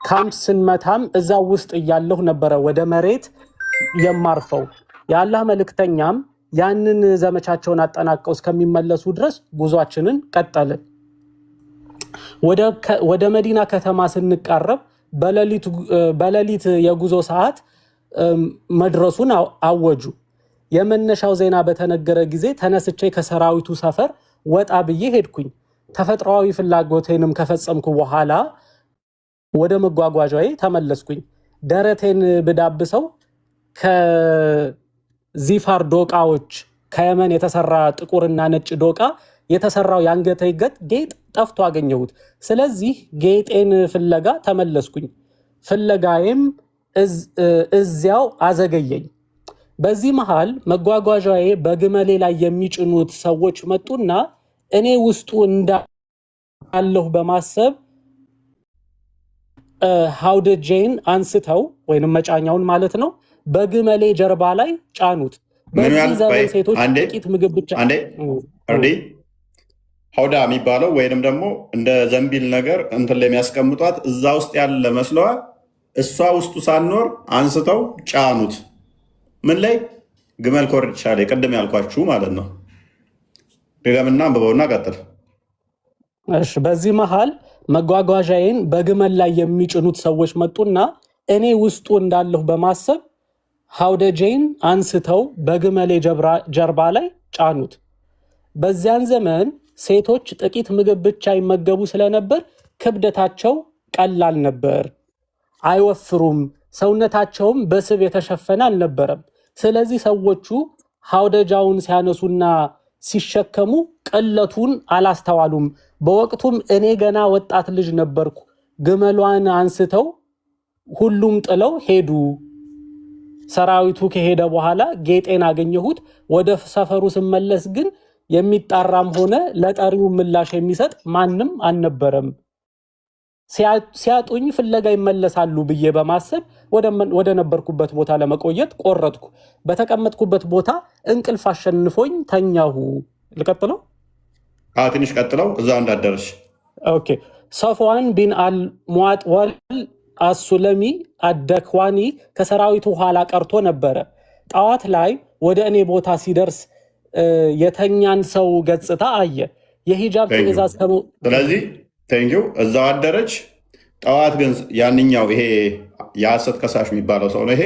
ካምፕ ስንመታም እዛ ውስጥ እያለሁ ነበረ ወደ መሬት የማርፈው። የአላህ መልእክተኛም ያንን ዘመቻቸውን አጠናቀው እስከሚመለሱ ድረስ ጉዟችንን ቀጠልን። ወደ መዲና ከተማ ስንቃረብ በሌሊት የጉዞ ሰዓት መድረሱን አወጁ። የመነሻው ዜና በተነገረ ጊዜ ተነስቼ ከሰራዊቱ ሰፈር ወጣ ብዬ ሄድኩኝ። ተፈጥሯዊ ፍላጎቴንም ከፈጸምኩ በኋላ ወደ መጓጓዣዬ ተመለስኩኝ። ደረቴን ብዳብሰው ከዚፋር ዶቃዎች ከየመን የተሰራ ጥቁርና ነጭ ዶቃ የተሰራው የአንገቴ ጌጥ ጠፍቶ አገኘሁት። ስለዚህ ጌጤን ፍለጋ ተመለስኩኝ። ፍለጋዬም እዚያው አዘገየኝ። በዚህ መሃል መጓጓዣዬ በግመሌ ላይ የሚጭኑት ሰዎች መጡና እኔ ውስጡ እንዳለሁ በማሰብ ሀውደጄን አንስተው ወይንም መጫኛውን ማለት ነው በግመሌ ጀርባ ላይ ጫኑት። በዚህ ዘመን ሴቶች ጥቂት ምግብ ብቻ ሀውዳ የሚባለው ወይንም ደግሞ እንደ ዘንቢል ነገር እንትን ላይ የሚያስቀምጧት እዛ ውስጥ ያለ መስለዋል። እሷ ውስጡ ሳኖር አንስተው ጫኑት። ምን ላይ? ግመል ኮርቻ ላይ፣ ቅድም ያልኳችሁ ማለት ነው። ድገምና አንብበውና ቀጥል። እሺ። በዚህ መሃል መጓጓዣዬን በግመል ላይ የሚጭኑት ሰዎች መጡና እኔ ውስጡ እንዳለሁ በማሰብ ሀውደጄን አንስተው በግመሌ ጀርባ ላይ ጫኑት። በዚያን ዘመን ሴቶች ጥቂት ምግብ ብቻ ይመገቡ ስለነበር ክብደታቸው ቀላል ነበር፣ አይወፍሩም፣ ሰውነታቸውም በስብ የተሸፈነ አልነበረም። ስለዚህ ሰዎቹ ሀውደጃውን ሲያነሱና ሲሸከሙ ቅለቱን አላስተዋሉም። በወቅቱም እኔ ገና ወጣት ልጅ ነበርኩ። ግመሏን አንስተው ሁሉም ጥለው ሄዱ። ሰራዊቱ ከሄደ በኋላ ጌጤን አገኘሁት። ወደ ሰፈሩ ስመለስ ግን የሚጣራም ሆነ ለጠሪው ምላሽ የሚሰጥ ማንም አልነበረም። ሲያጡኝ ፍለጋ ይመለሳሉ ብዬ በማሰብ ወደ ነበርኩበት ቦታ ለመቆየት ቆረጥኩ። በተቀመጥኩበት ቦታ እንቅልፍ አሸንፎኝ ተኛሁ። ልቀጥለው? ትንሽ ቀጥለው፣ እዛ እንዳደረሽ። ኦኬ። ሰፍዋን ቢን አልሙዓጥወል አሱለሚ አደክዋኒ ከሰራዊቱ ኋላ ቀርቶ ነበረ። ጠዋት ላይ ወደ እኔ ቦታ ሲደርስ የተኛን ሰው ገጽታ አየ። የሂጃብ ትእዛዝ ስለዚህ ቴንኪው እዛው አደረች። ጠዋት ግን ያንኛው ይሄ የሐሰት ከሳሽ የሚባለው ሰው ነው። ይሄ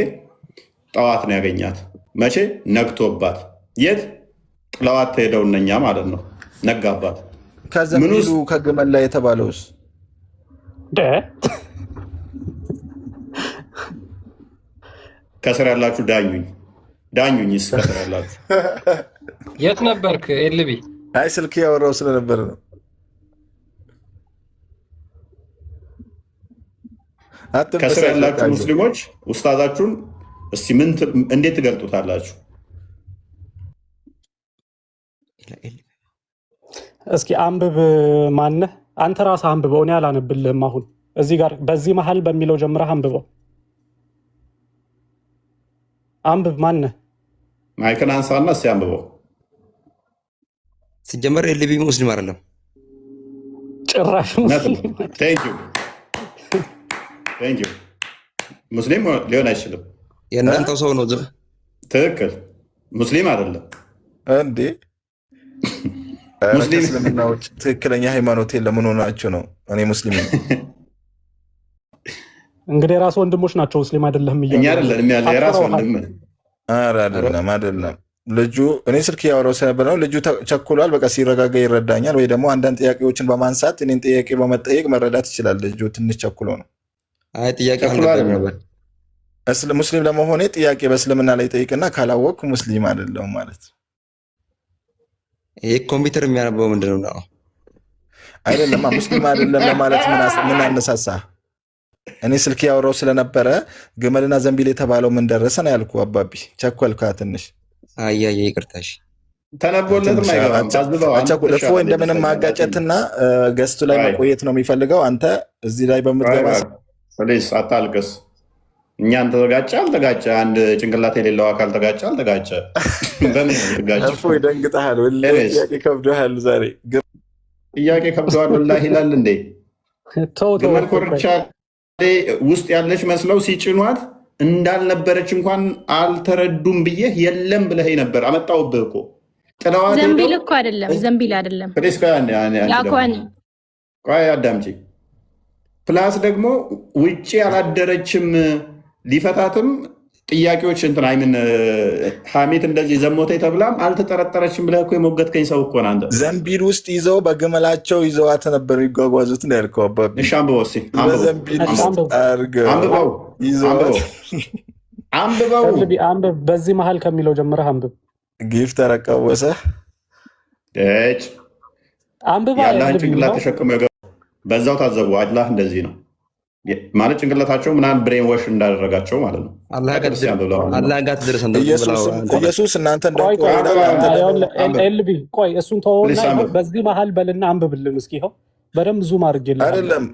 ጠዋት ነው ያገኛት። መቼ? ነግቶባት። የት ጥለዋት ተሄደው እነኛ ማለት ነው። ነጋባት። ከዘንቢሉ ከግመል ላይ የተባለውስ ከስር ያላችሁ ዳኙኝ። ከስር ያላችሁ የት ነበርክ ኤልቢ? አይ ስልክ ያወራው ስለነበር ነው። ከስር ያላችሁ ሙስሊሞች ኡስታዛችሁን እስቲ እንዴት ትገልጡታላችሁ? እስኪ አንብብ። ማነህ አንተ? ራስህ አንብበው፣ እኔ አላነብልህም። አሁን እዚህ ጋር በዚህ መሀል በሚለው ጀምረህ አንብበው። አንብብ። ማነህ? ማይክን አንሳና እስቲ አንብበው። ሲጀመር ኤልቢ ሙስሊም አይደለም ጭራሽ። ሙስሊም ሊሆን አይችልም። የእናንተው ሰው ነው። ትክክል። ሙስሊም አይደለም እንዴ? እስልምናዎች ትክክለኛ ሃይማኖት ለምን ሆናችሁ ነው? እኔ ሙስሊም ነኝ። እንግዲህ የራስ ወንድሞች ናቸው። ሙስሊም አይደለም እኛ አይደለም ያለ የራስ ወንድም አይደለም። ልጁ እኔ ስልክ ያወራው ስለነበር ነው። ልጁ ቸኩሏል። በቃ ሲረጋጋ ይረዳኛል። ወይ ደግሞ አንዳንድ ጥያቄዎችን በማንሳት እኔን ጥያቄ በመጠየቅ መረዳት ይችላል። ልጁ ትንሽ ቸኩሎ ነው። አይ ጥያቄ ነበር። ሙስሊም ለመሆኔ ጥያቄ በእስልምና ላይ ጠይቅና ካላወቅኩ ሙስሊም አይደለሁም ማለት ነው። ይሄ ኮምፒውተር የሚያነበው ምንድነው ነው? አይደለም ሙስሊም አይደለም ለማለት ምን አነሳሳ? እኔ ስልክ ያወራው ስለነበረ ግመልና ዘንቢል የተባለው ምን ደረሰን ያልኩ። አባቢ ቸኮልካ ትንሽ። አያየ ይቅርታሽ። ተነቦለትም አይገባም። እፎ እንደምንም ማጋጨትና ገስቱ ላይ መቆየት ነው የሚፈልገው። አንተ እዚህ ላይ በምትገባ ፕሊስ አታልቅስ። እኛን ተዘጋጨ አልተጋጨ፣ አንድ ጭንቅላት የሌለው አካል ተጋጨ አልተጋጨ፣ በምን ተጋጨ? እፎይ ደንግጠሃል። ጥያቄ ከብዶሃል ዛሬ። ጥያቄ ከብዶሃል ወላሂ ይላል እንዴ? ግመል ኮርቻ ውስጥ ያለች መስለው ሲጭኗት እንዳልነበረች እንኳን አልተረዱም ብዬ የለም ብለህ ነበር። አመጣሁብህ እኮ ጥለዋት። ዘንቢል እኮ አይደለም፣ ዘንቢል አይደለም። ቆይ አዳምጪ። ፕላስ ደግሞ ውጭ አላደረችም ሊፈታትም ጥያቄዎች እንትን አይምን ሐሜት እንደዚህ ዘሞተ ተብላም አልተጠረጠረችም ብለህ እኮ የሞገትከኝ ሰው እኮ አንተ። ዘንቢል ውስጥ ይዘው በግመላቸው ይዘዋት ነበር የሚጓጓዙት ነው ያልከው። አባቢ እሺ፣ አንብበው እስኪ በዘንቢል ውስጥ አድርገው አንብብ። በዚህ መሀል ከሚለው ጀምረህ አንብብ። ጊፍት ተረቀወሰ አንብባ ያለህን ጭንቅላት ተሸክሞ በዛው ታዘቡ። አላህ እንደዚህ ነው ማለት ጭንቅላታቸው ምናምን ብሬን ወሽ እንዳደረጋቸው ማለት ነው። አላህ ጋር ትደርስ ኢየሱስ እናንተ ኤልቢ ቆይ እሱን ተወውና በዚህ መሀል በልና አንብብልን እስኪ። ይኸው በደንብ ዙም አድርጌልህ አይደለም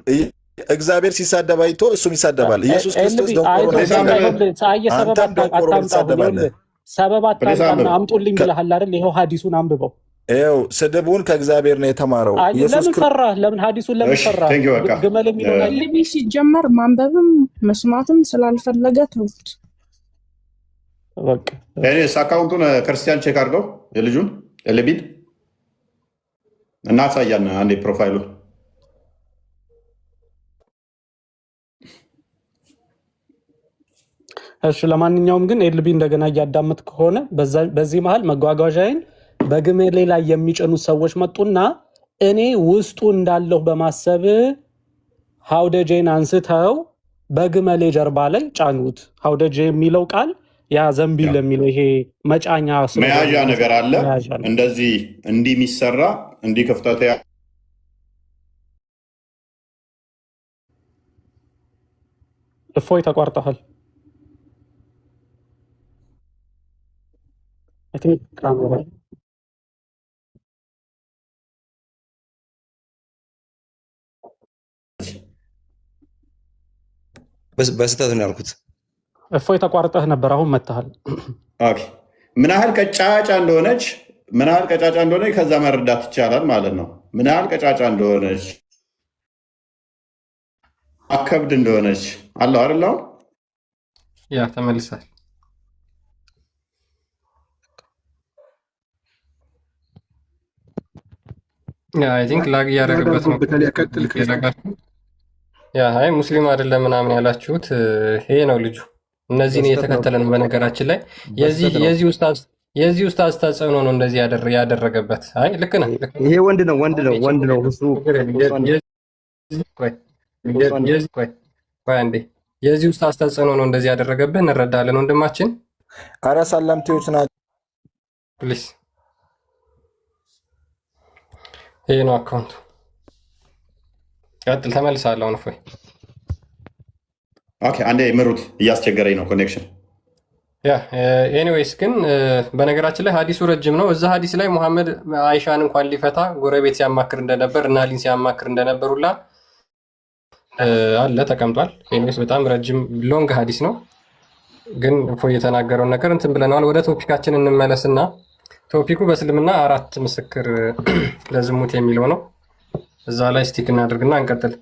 እግዚአብሔር ሲሳደብ አይቶ እሱም ይሳደባል። ኢየሱስ ክርስቶስ ሰበብ አታምጣና አምጡልኝ ብለሃል አይደል? ይኸው ሀዲሱን አንብበው። ይኸው ስድቡን ከእግዚአብሔር ነው የተማረው። ለምን ፈራህ? ለምን ሀዲሱን ለምን ፈራህ? ግመል የሚለው ልቢ ሲጀመር ማንበብም መስማትም ስላልፈለገ ተውት። አካውንቱን ክርስቲያን ቼክ አድርገው የልጁን ልቢል እናሳያን አንዴ ፕሮፋይሉ እሺ። ለማንኛውም ግን ኤልቢ እንደገና እያዳመጥ ከሆነ በዚህ መሀል መጓጓዣዬን በግመሌ ላይ የሚጭኑት ሰዎች መጡና እኔ ውስጡ እንዳለሁ በማሰብ ሀውደጄን አንስተው በግመሌ ጀርባ ላይ ጫኑት። ሀውደጄ የሚለው ቃል ያ ዘንቢል የሚለው ይሄ መጫኛ መያዣ ነገር አለ። እንደዚህ እንዲህ የሚሰራ እንዲህ ክፍተት እፎይ ተቋርጠሃል። በስተት ነው ያልኩት። እፎይ ተቋርጠህ ነበር፣ አሁን መጥተሃል። ምን ያህል ቀጫጫ እንደሆነች ከዛ መረዳት ይቻላል ማለት ነው። ምን ያህል ቀጫጫ እንደሆነች አከብድ እንደሆነች አለው አይደል? ያ ተመልሳል። አይ ቲንክ ላግ እያደረገበት ነው። አይ ሙስሊም አይደለም ምናምን ያላችሁት ይሄ ነው ልጁ። እነዚህን እየተከተለ ነው። በነገራችን ላይ የዚህ ኡስታዝ ተጽዕኖ ነው እንደዚህ ያደረገበት። አይ ልክ ነህ። ይሄ ወንድ ነው እሱ። ቆይ አንዴ፣ የዚህ ኡስታዝ ተጽዕኖ ነው እንደዚህ ያደረገብህ። እንረዳለን ወንድማችን። አረ ሰላምቴዎች ናቸው ፕሊስ። ይሄ ነው አካውንቱ። ቀጥል፣ ተመልሳለሁ። አሁን እፎይ አንዴ ምሩት፣ እያስቸገረኝ ነው ኮኔክሽን። ኤኒዌይስ ግን በነገራችን ላይ ሀዲሱ ረጅም ነው። እዛ ሀዲስ ላይ ሙሐመድ አይሻን እንኳን ሊፈታ ጎረቤት ሲያማክር እንደነበር እና ሊን ሲያማክር እንደነበር ሁላ አለ ተቀምጧል። ኤኒዌይስ በጣም ረጅም ሎንግ ሀዲስ ነው። ግን እፎይ የተናገረውን ነገር እንትን ብለናል። ወደ ቶፒካችን እንመለስና ቶፒኩ በእስልምና 4 ምስክር ለዝሙት የሚለው ነው። እዛ ላይ ስቲክ እናድርግና እንቀጥል።